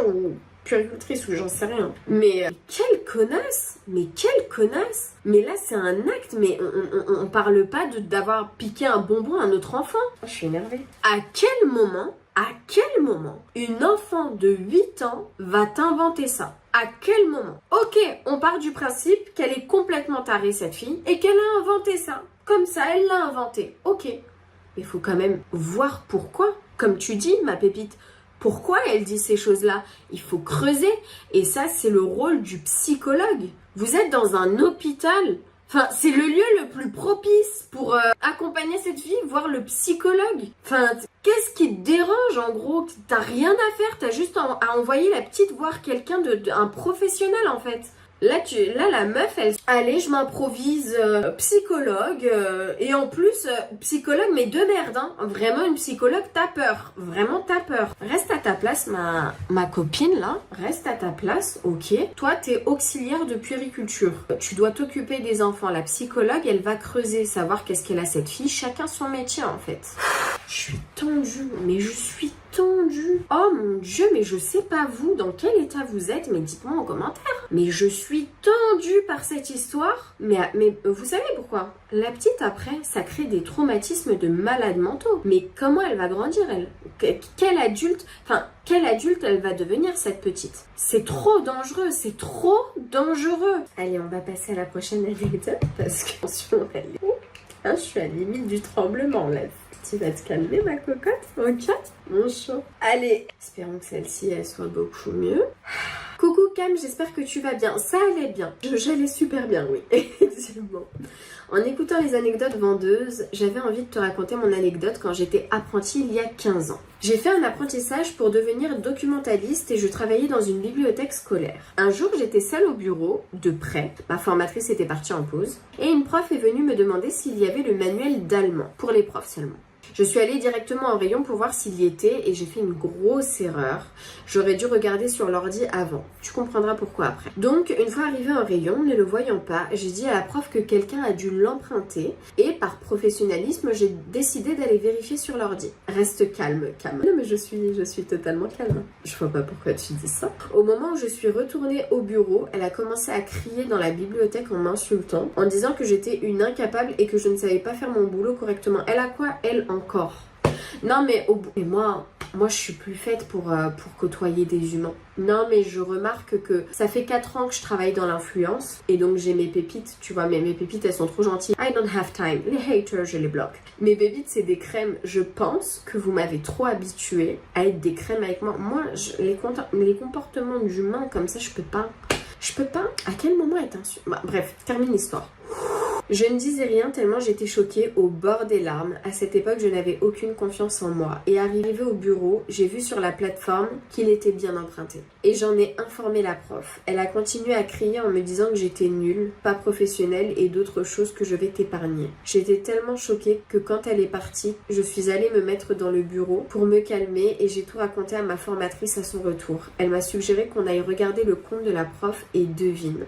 ou puéricultrice, ou j'en sais rien. Mais quelle connasse! Mais quelle connasse! Mais là, c'est un acte, mais on parle pas d'avoir piqué un bonbon à un autre enfant. Je suis énervée. À quel moment une enfant de 8 ans va t'inventer ça? À quel moment? Ok, on part du principe qu'elle est complètement tarée, cette fille, et qu'elle a inventé ça. Comme ça, elle l'a inventé. Ok. Mais il faut quand même voir pourquoi. Comme tu dis, ma pépite, pourquoi elle dit ces choses-là? Il faut creuser. Et ça, c'est le rôle du psychologue. Vous êtes dans un hôpital. Enfin, c'est le lieu le plus propice pour accompagner cette fille, voir le psychologue. Enfin, qu'est-ce qui te dérange en gros? T'as rien à faire, t'as juste à envoyer la petite voir quelqu'un un professionnel en fait. Là, la meuf, allez, je m'improvise psychologue, et en plus, psychologue, mais de merde, hein. Vraiment, une psychologue, t'as peur. Vraiment, t'as peur. Reste à ta place, ma copine, là. Reste à ta place, ok. Toi, t'es auxiliaire de puériculture. Tu dois t'occuper des enfants. La psychologue, elle va creuser, savoir qu'est-ce qu'elle a cette fille. Chacun son métier, en fait. Je suis tendue, mais je suis tendue. Oh mon Dieu, mais je sais pas vous, dans quel état vous êtes, mais dites-moi en commentaire. Mais je suis tendue par cette histoire. Mais vous savez pourquoi? La petite, après, ça crée des traumatismes de malades mentaux. Mais comment elle va grandir, elle? Quel adulte elle va devenir, cette petite? C'est trop dangereux, c'est trop dangereux. Allez, on va passer à la prochaine anecdote, parce que attention, elle est... je suis à la limite du tremblement, là. Tu vas te calmer, ma cocotte, ok? Mon chat. Allez, espérons que celle-ci, elle soit beaucoup mieux. Coucou Cam, j'espère que tu vas bien. Ça allait bien. J'allais super bien, oui. Effectivement. En écoutant les anecdotes vendeuses, j'avais envie de te raconter mon anecdote quand j'étais apprentie il y a 15 ans. J'ai fait un apprentissage pour devenir documentaliste et je travaillais dans une bibliothèque scolaire. Un jour, j'étais seule au bureau, de près. Ma formatrice était partie en pause. Et une prof est venue me demander s'il y avait le manuel d'allemand, pour les profs seulement. Je suis allée directement en rayon pour voir s'il y était et j'ai fait une grosse erreur. J'aurais dû regarder sur l'ordi avant. Tu comprendras pourquoi après. Donc, une fois arrivée en rayon, ne le voyant pas, j'ai dit à la prof que quelqu'un a dû l'emprunter et par professionnalisme, j'ai décidé d'aller vérifier sur l'ordi. Reste calme, Cam. Non mais je suis totalement calme. Je vois pas pourquoi tu dis ça. Au moment où je suis retournée au bureau, elle a commencé à crier dans la bibliothèque en m'insultant, en disant que j'étais une incapable et que je ne savais pas faire mon boulot correctement. Elle a quoi, elle, encore? Non mais moi je suis plus faite pour côtoyer des humains. Non mais je remarque que ça fait 4 ans que je travaille dans l'influence et donc j'ai mes pépites, tu vois, mais mes pépites elles sont trop gentilles. I don't have time. Les haters je les bloque. Mes pépites c'est des crèmes. Je pense que vous m'avez trop habituée à être des crèmes avec moi. Moi les comportements d'humains comme ça je peux pas. À quel moment est insulte? Bref, termine l'histoire. Je ne disais rien tellement j'étais choquée au bord des larmes. À cette époque, je n'avais aucune confiance en moi. Et arrivé au bureau, j'ai vu sur la plateforme qu'il était bien emprunté. Et j'en ai informé la prof. Elle a continué à crier en me disant que j'étais nulle, pas professionnelle et d'autres choses que je vais t'épargner. J'étais tellement choquée que quand elle est partie, je suis allée me mettre dans le bureau pour me calmer et j'ai tout raconté à ma formatrice à son retour. Elle m'a suggéré qu'on aille regarder le compte de la prof et devine.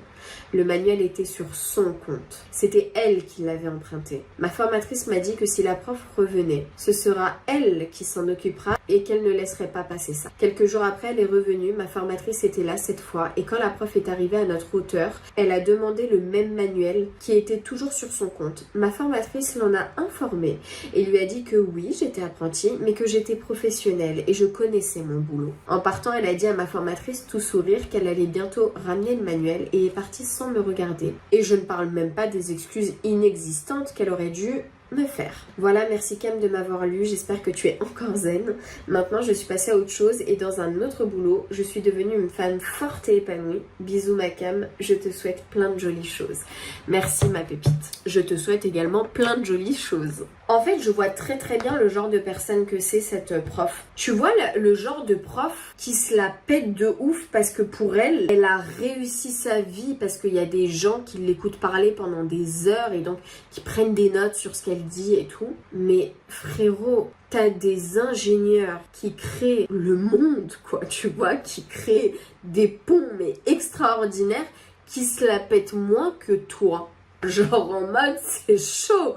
Le manuel était sur son compte. C'était elle qui l'avait emprunté. Ma formatrice m'a dit que si la prof revenait, ce sera elle qui s'en occupera et qu'elle ne laisserait pas passer ça. Quelques jours après, elle est revenue. Ma formatrice était là cette fois et quand la prof est arrivée à notre hauteur, elle a demandé le même manuel qui était toujours sur son compte. Ma formatrice l'en a informé et lui a dit que oui, j'étais apprentie, mais que j'étais professionnelle et je connaissais mon boulot. En partant, elle a dit à ma formatrice tout sourire qu'elle allait bientôt ramener le manuel et est partie sans me regarder. Et je ne parle même pas des excuses inexistantes qu'elle aurait dû me faire. Voilà, merci Cam de m'avoir lu, j'espère que tu es encore zen. Maintenant, je suis passée à autre chose et dans un autre boulot, je suis devenue une femme forte et épanouie. Bisous ma Cam, je te souhaite plein de jolies choses. Merci ma pépite. Je te souhaite également plein de jolies choses. En fait, je vois très très bien le genre de personne que c'est cette prof. Tu vois le genre de prof qui se la pète de ouf parce que pour elle, elle a réussi sa vie parce qu'il y a des gens qui l'écoutent parler pendant des heures et donc qui prennent des notes sur ce qu'elle dit et tout. Mais frérot, t'as des ingénieurs qui créent le monde, quoi, tu vois, qui créent des ponts mais extraordinaires qui se la pètent moins que toi. Genre en mode, c'est chaud.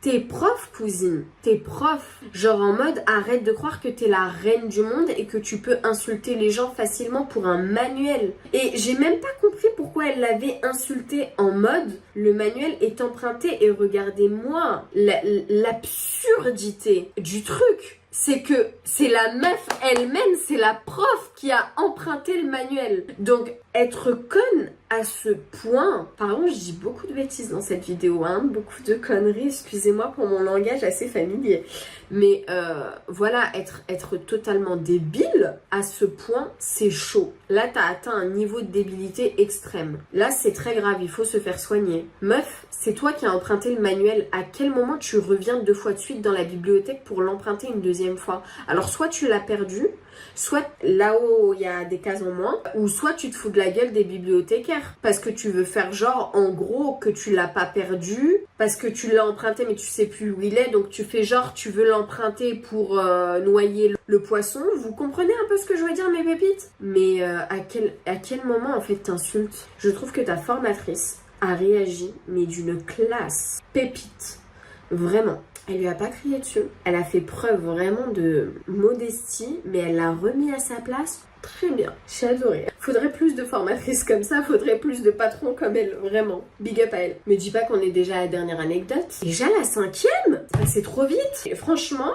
T'es prof, cousine, t'es prof. Genre en mode, arrête de croire que t'es la reine du monde et que tu peux insulter les gens facilement pour un manuel. Et j'ai même pas compris pourquoi elle l'avait insulté en mode, le manuel est emprunté et regardez-moi l'absurdité du truc. C'est que c'est la meuf elle-même, c'est la prof qui a emprunté le manuel. Donc, être conne à ce point... Pardon, je dis beaucoup de bêtises dans cette vidéo, hein, beaucoup de conneries, excusez-moi pour mon langage assez familier. Mais voilà, être totalement débile à ce point, c'est chaud. Là, t'as atteint un niveau de débilité extrême. Là, c'est très grave, il faut se faire soigner. Meuf, c'est toi qui as emprunté le manuel. À quel moment tu reviens 2 fois de suite dans la bibliothèque pour l'emprunter une deuxième fois? Alors, soit tu l'as perdu, soit là-haut il y a des cases en moins, ou soit tu te fous de la gueule des bibliothécaires parce que tu veux faire genre en gros que tu l'as pas perdu parce que tu l'as emprunté mais tu sais plus où il est, donc tu fais genre tu veux l'emprunter pour noyer le poisson. Vous comprenez un peu ce que je veux dire mes pépites? Mais à quel moment en fait t'insultes? Je trouve que ta formatrice a réagi mais d'une classe pépite, vraiment. Elle lui a pas crié dessus. Elle a fait preuve vraiment de modestie, mais elle l'a remis à sa place. Très bien, j'ai adoré. Faudrait plus de formatrices comme ça, faudrait plus de patrons comme elle, vraiment. Big up à elle. Me dis pas qu'on est déjà à la dernière anecdote. Déjà la 5e. C'est trop vite. Et franchement,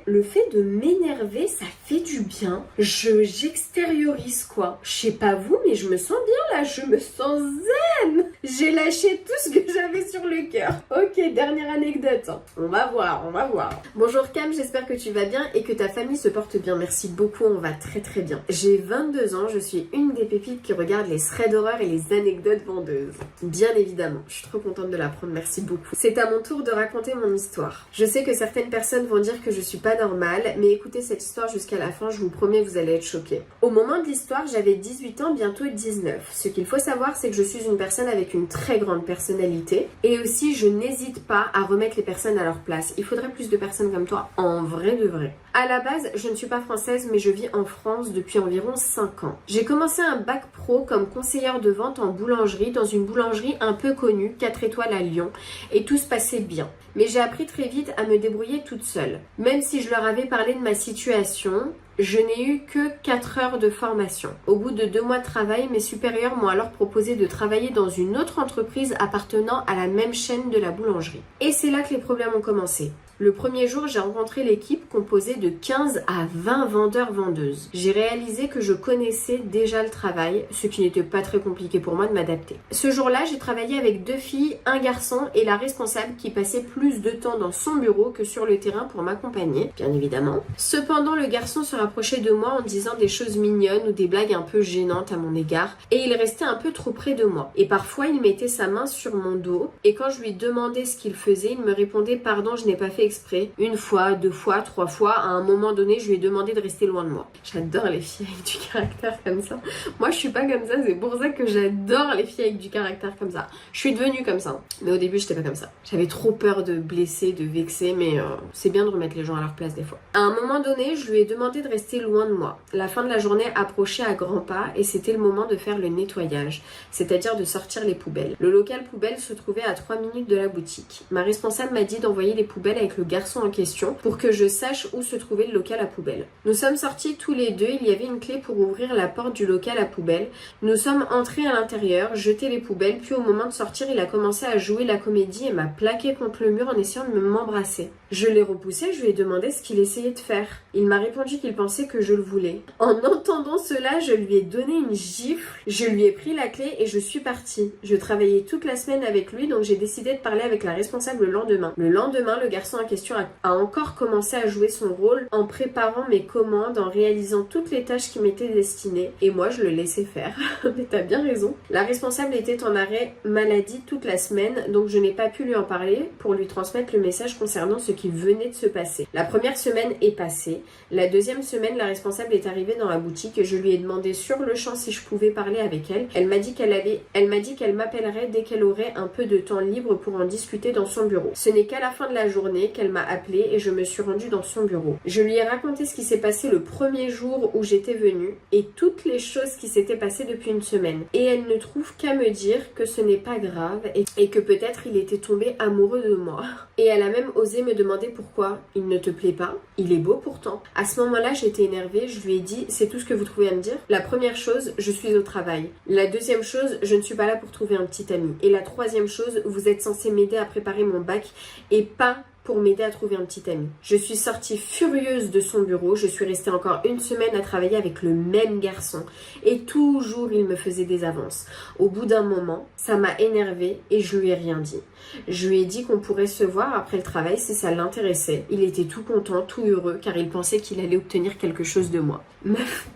le fait de m'énerver, ça fait du bien. J'extériorise quoi. Je sais pas vous, mais je me sens bien là, je me sens zen. J'ai lâché tout ce que j'avais sur le cœur. Ok, dernière anecdote. On va voir, on va voir. Bonjour Cam, j'espère que tu vas bien et que ta famille se porte bien. Merci beaucoup, on va très très bien. J'ai 22 ans, je suis une des pépites qui regarde les threads d'horreur et les anecdotes vendeuses. Bien évidemment, je suis trop contente de l'apprendre, merci beaucoup. C'est à mon tour de raconter mon histoire. Je sais que certaines personnes vont dire que je suis pas normale, mais écoutez cette histoire jusqu'à la fin, je vous promets, vous allez être choqués. Au moment de l'histoire, j'avais 18 ans, bientôt 19. Ce qu'il faut savoir, c'est que je suis une personne avec une très grande personnalité, et aussi je n'hésite pas à remettre les personnes à leur place. Il faudrait plus de personnes comme toi, en vrai de vrai. À la base, je ne suis pas française, mais je vis en France depuis environ 5 ans. J'ai commencé un bac pro comme conseillère de vente en boulangerie, dans une boulangerie un peu connue, 4 étoiles à Lyon, et tout se passait bien. Mais j'ai appris très vite à me débrouiller toute seule. Même si je leur avais parlé de ma situation, je n'ai eu que 4 heures de formation. Au bout de 2 mois de travail, mes supérieurs m'ont alors proposé de travailler dans une autre entreprise appartenant à la même chaîne de la boulangerie. Et c'est là que les problèmes ont commencé. Le premier jour, j'ai rencontré l'équipe composée de 15 à 20 vendeurs-vendeuses. J'ai réalisé que je connaissais déjà le travail, ce qui n'était pas très compliqué pour moi de m'adapter. Ce jour-là, j'ai travaillé avec 2 filles, un garçon et la responsable qui passait plus de temps dans son bureau que sur le terrain pour m'accompagner, bien évidemment. Cependant, le garçon se rapprochait de moi en disant des choses mignonnes ou des blagues un peu gênantes à mon égard et il restait un peu trop près de moi. Et parfois, il mettait sa main sur mon dos et quand je lui demandais ce qu'il faisait, il me répondait « Pardon, je n'ai pas fait exprès ». 1 fois, 2 fois, 3 fois, à un moment donné, je lui ai demandé de rester loin de moi. J'adore les filles avec du caractère comme ça. Moi, je suis pas comme ça, c'est pour ça que j'adore les filles avec du caractère comme ça. Je suis devenue comme ça, mais au début, j'étais pas comme ça. J'avais trop peur de blesser, de vexer, mais c'est bien de remettre les gens à leur place des fois. À un moment donné, je lui ai demandé de rester loin de moi. La fin de la journée approchait à grands pas et c'était le moment de faire le nettoyage, c'est-à-dire de sortir les poubelles. Le local poubelle se trouvait à 3 minutes de la boutique. Ma responsable m'a dit d'envoyer les poubelles avec le garçon en question pour que je sache où se trouvait le local à poubelle. Nous sommes sortis tous les deux, il y avait une clé pour ouvrir la porte du local à poubelle. Nous sommes entrés à l'intérieur, jeté les poubelles, puis au moment de sortir, il a commencé à jouer la comédie et m'a plaqué contre le mur en essayant de m'embrasser. Je l'ai repoussé, je lui ai demandé ce qu'il essayait de faire. Il m'a répondu qu'il pensait que je le voulais. En entendant cela, je lui ai donné une gifle, je lui ai pris la clé et je suis partie. Je travaillais toute la semaine avec lui, donc j'ai décidé de parler avec la responsable le lendemain. Le lendemain, le garçon en question a encore commencé à jouer son rôle en préparant mes commandes, en réalisant toutes les tâches qui m'étaient destinées. Et moi, je le laissais faire. Mais t'as bien raison. La responsable était en arrêt maladie toute la semaine, donc je n'ai pas pu lui en parler pour lui transmettre le message concernant ce qui venait de se passer. La première semaine est passée. La deuxième semaine, la responsable est arrivée dans la boutique et je lui ai demandé sur le champ si je pouvais parler avec elle. Elle m'a dit qu'elle m'appellerait dès qu'elle aurait un peu de temps libre pour en discuter dans son bureau. Ce n'est qu'à la fin de la journée qu'elle m'a appelée et je me suis rendue dans son bureau. Je lui ai raconté ce qui s'est passé le premier jour où j'étais venue et toutes les choses qui s'étaient passées depuis une semaine. Et elle ne trouve qu'à me dire que ce n'est pas grave et que peut-être il était tombé amoureux de moi. Et elle a même osé me demander pourquoi. Il ne te plaît pas? Il est beau pourtant. À ce moment-là, j'étais énervée, je lui ai dit, c'est tout ce que vous trouvez à me dire? La première chose, je suis au travail. La deuxième chose, je ne suis pas là pour trouver un petit ami. Et la troisième chose, vous êtes censé m'aider à préparer mon bac et pas pour m'aider à trouver un petit ami. Je suis sortie furieuse de son bureau, je suis restée encore 1 semaine à travailler avec le même garçon et toujours il me faisait des avances. Au bout d'un moment, ça m'a énervée et je lui ai rien dit. Je lui ai dit qu'on pourrait se voir après le travail si ça l'intéressait. Il était tout content, tout heureux car il pensait qu'il allait obtenir quelque chose de moi. Meuf,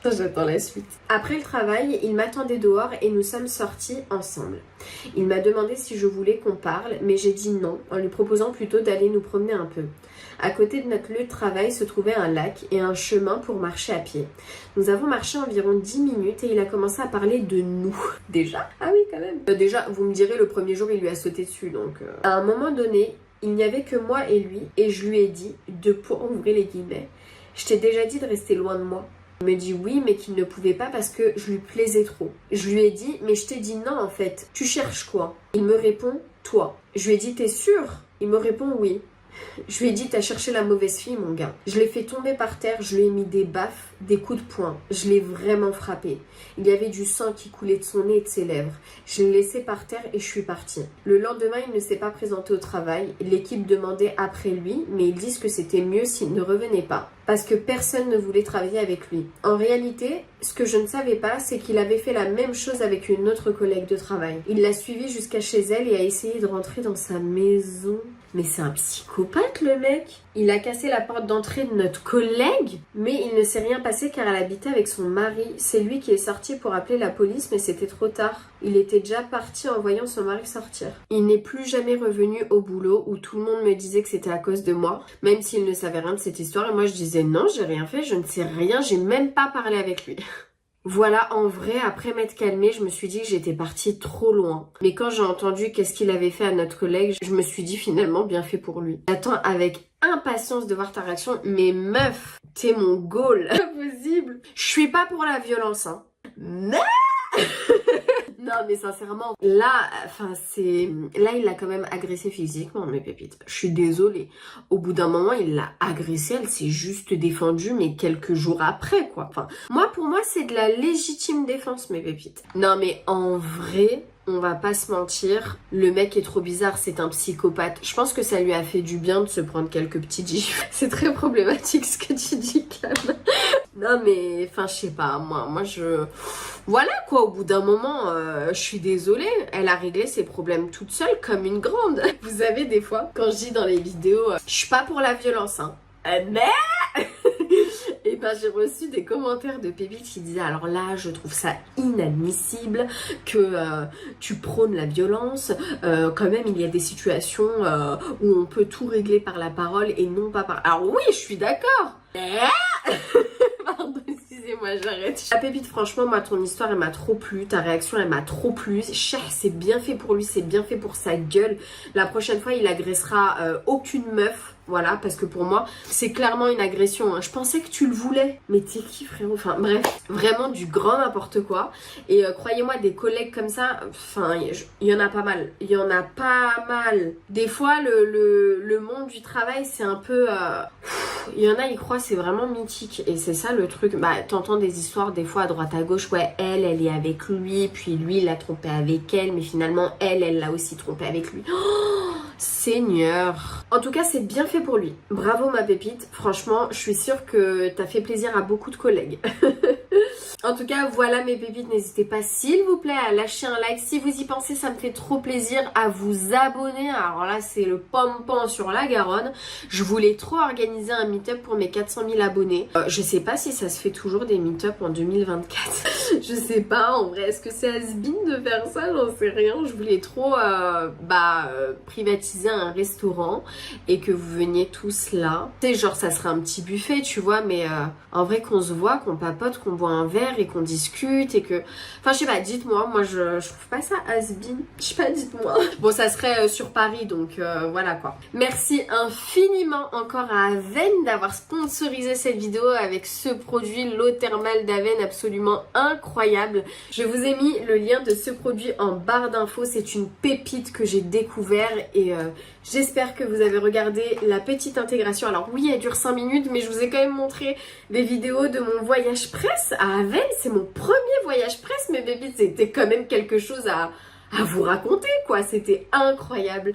j'attends la suite. Après le travail, il m'attendait dehors et nous sommes sortis ensemble. Il m'a demandé si je voulais qu'on parle, mais j'ai dit non, en lui proposant plutôt d'aller nous promener un peu. À côté de notre lieu de travail se trouvait un lac et un chemin pour marcher à pied. Nous avons marché environ 10 minutes et il a commencé à parler de nous. Déjà? Ah oui, quand même. Déjà, vous me direz, le premier jour, il lui a sauté dessus, donc... À un moment donné, il n'y avait que moi et lui, et je lui ai dit, pour ouvrir les guillemets, « Je t'ai déjà dit de rester loin de moi. » Il me dit oui, mais qu'il ne pouvait pas parce que je lui plaisais trop. Je lui ai dit, mais je t'ai dit non en fait. Tu cherches quoi? Il me répond, toi. Je lui ai dit, t'es sûr? Il me répond oui. Je lui ai dit, t'as cherché la mauvaise fille, mon gars. Je l'ai fait tomber par terre, je lui ai mis des baffes, des coups de poing. Je l'ai vraiment frappé. Il y avait du sang qui coulait de son nez et de ses lèvres. Je l'ai laissé par terre et je suis partie. Le lendemain, il ne s'est pas présenté au travail. L'équipe demandait après lui, mais ils disent que c'était mieux s'il ne revenait pas. Parce que personne ne voulait travailler avec lui. En réalité, ce que je ne savais pas, c'est qu'il avait fait la même chose avec une autre collègue de travail. Il l'a suivie jusqu'à chez elle et a essayé de rentrer dans sa maison. Mais c'est un psychopathe, le mec. Il a cassé la porte d'entrée de notre collègue, mais il ne s'est rien passé car elle habitait avec son mari. C'est lui qui est sorti pour appeler la police, mais c'était trop tard. Il était déjà parti en voyant son mari sortir. Il n'est plus jamais revenu au boulot où tout le monde me disait que c'était à cause de moi, même s'il ne savait rien de cette histoire. Et moi, je disais non, j'ai rien fait, je ne sais rien, j'ai même pas parlé avec lui. Voilà, en vrai, après m'être calmée, je me suis dit que j'étais partie trop loin. Mais quand j'ai entendu qu'est-ce qu'il avait fait à notre collègue, je me suis dit finalement bien fait pour lui. J'attends avec impatience de voir ta réaction. Mais meuf, t'es mon goal. Pas possible. Je suis pas pour la violence, hein. Mais... Non mais sincèrement, là, il l'a quand même agressé physiquement, mes pépites. Je suis désolée. Au bout d'un moment, il l'a agressée, elle s'est juste défendue, mais quelques jours après, quoi. Enfin, pour moi, c'est de la légitime défense, mes pépites. Non mais en vrai... On va pas se mentir, le mec est trop bizarre, c'est un psychopathe. Je pense que ça lui a fait du bien de se prendre quelques petits gifs. C'est très problématique ce que tu dis, Clam. Non mais, enfin je sais pas, moi je... Voilà quoi, au bout d'un moment, je suis désolée, elle a réglé ses problèmes toute seule comme une grande. Vous savez des fois, quand je dis dans les vidéos, je suis pas pour la violence, hein. Mais... Et ben j'ai reçu des commentaires de pépites qui disaient alors là je trouve ça inadmissible que tu prônes la violence, quand même il y a des situations où on peut tout régler par la parole et non pas par... Alors oui je suis d'accord. Pardon, excusez-moi, j'arrête. La pépite, franchement, moi, ton histoire, elle m'a trop plu. Ta réaction, elle m'a trop plu. C'est bien fait pour lui, c'est bien fait pour sa gueule. La prochaine fois, il agressera aucune meuf. Voilà, parce que pour moi, c'est clairement une agression. Hein. Je pensais que tu le voulais. Mais t'es qui, frérot? Enfin, bref, vraiment du grand n'importe quoi. Et croyez-moi, des collègues comme ça, enfin, il y en a pas mal. Il y en a pas mal. Des fois, le monde du travail, c'est un peu... il y en a, ils croient c'est vraiment mythique. Et c'est ça le truc. Bah, t'entends des histoires des fois à droite à gauche. Ouais, elle est avec lui. Puis lui, il l'a trompé avec elle. Mais finalement, elle l'a aussi trompé avec lui. Oh, Seigneur. En tout cas, c'est bien fait pour lui. Bravo ma pépite. Franchement, je suis sûre que t'as fait plaisir à beaucoup de collègues. En tout cas, voilà mes pépites, n'hésitez pas s'il vous plaît à lâcher un like. Si vous y pensez, ça me fait trop plaisir, à vous abonner. Alors là, c'est le pom-pom sur la Garonne. Je voulais trop organiser un meet-up pour mes 400 000 abonnés. Je sais pas si ça se fait toujours des meet-up en 2024. Je sais pas, en vrai, est-ce que c'est has-been de faire ça? J'en sais rien. Je voulais trop privatiser un restaurant et que vous veniez tous là. Tu sais, genre ça serait un petit buffet, tu vois, mais en vrai qu'on se voit, qu'on papote, qu'on boit un verre et qu'on discute et que... Enfin, je sais pas, dites-moi, moi je trouve pas ça has-been. Je sais pas, dites-moi. Bon, ça serait sur Paris, donc voilà quoi. Merci infiniment encore à Aven d'avoir sponsorisé cette vidéo avec ce produit, l'eau thermale d'Aven, absolument incroyable. Je vous ai mis le lien de ce produit en barre d'infos. C'est une pépite que j'ai découvert et j'espère que vous avez regardé la petite intégration. Alors oui, elle dure 5 minutes, mais je vous ai quand même montré des vidéos de mon voyage presse à Aven. C'est mon premier voyage presse, mes pépites. C'était quand même quelque chose à vous raconter quoi, c'était incroyable.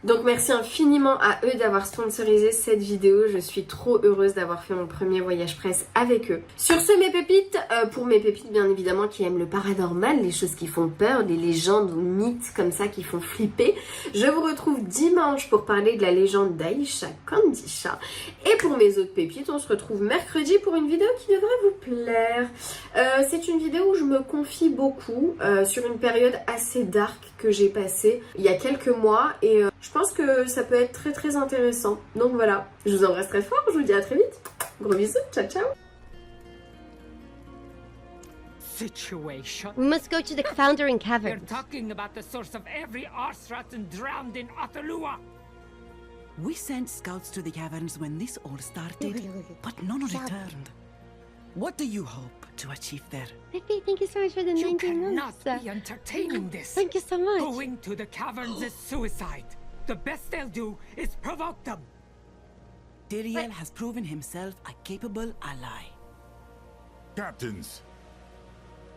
Donc merci infiniment à eux d'avoir sponsorisé cette vidéo, je suis trop heureuse d'avoir fait mon premier voyage presse avec eux. Sur ce mes pépites, pour mes pépites bien évidemment qui aiment le paranormal, les choses qui font peur, les légendes ou mythes comme ça qui font flipper, je vous retrouve dimanche pour parler de la légende d'Aïcha Kandisha. Et pour mes autres pépites, on se retrouve mercredi pour une vidéo qui devrait vous plaire. C'est une vidéo où je me confie beaucoup sur une période assez dark que j'ai passé il y a quelques mois et je pense que ça peut être très très intéressant. Donc voilà, je vous embrasse très fort, je vous dis à très vite. Gros bisous, ciao ciao. Situation. We must go to the Foundering They're Cavern. talking about the source of every Arthrotten drowned in Otalua. We sent scouts to the caverns when this all started, but none returned. What do you hope to achieve there? Pippy, thank you so much for the You 19 cannot months. be entertaining this. Thank you so much. Going to the caverns is suicide. The best they'll do is provoke them. Tyrael has proven himself a capable ally. Captains,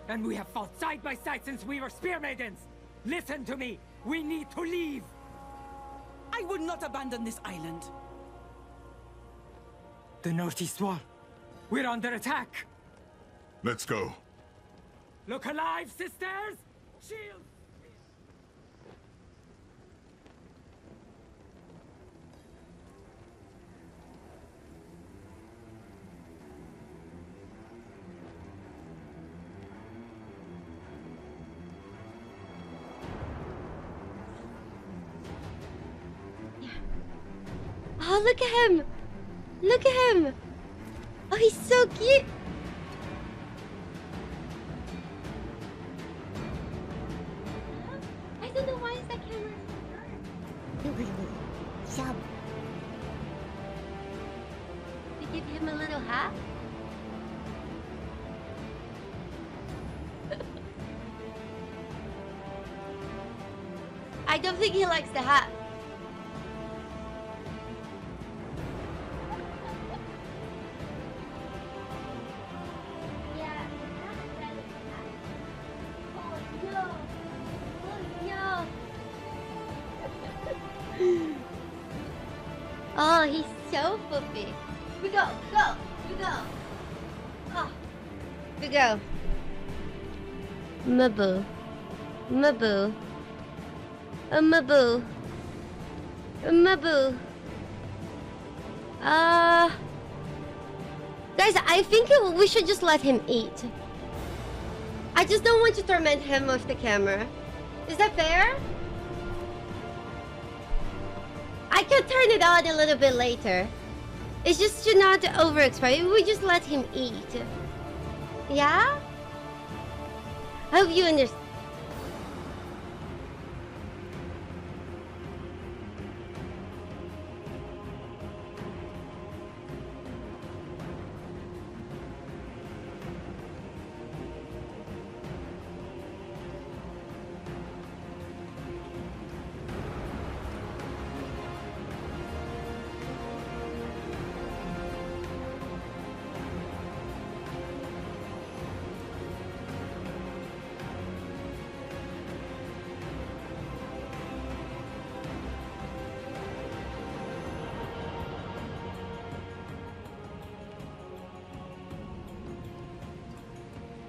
And we have fought side by side since we were spear maidens. Listen to me. We need to leave. I would not abandon this island. The northeast wall. We're under attack. let's go. Look alive, sisters! Shield! Oh, look at him! Look at him! Oh, he's so cute! I don't know why is that camera. You give him a little hat? I don't think he likes the hat. Yeah. Oh no! Oh no! Oh, he's so fluffy. We go, go, we go. Oh, we go. Mabu, Mabu, Mabu, Mabu. Guys, I think we should just let him eat. I just don't want to torment him with the camera. Is that fair? I can turn it on a little bit later. It's just to not overexploit. We just let him eat. Yeah? I hope you understand.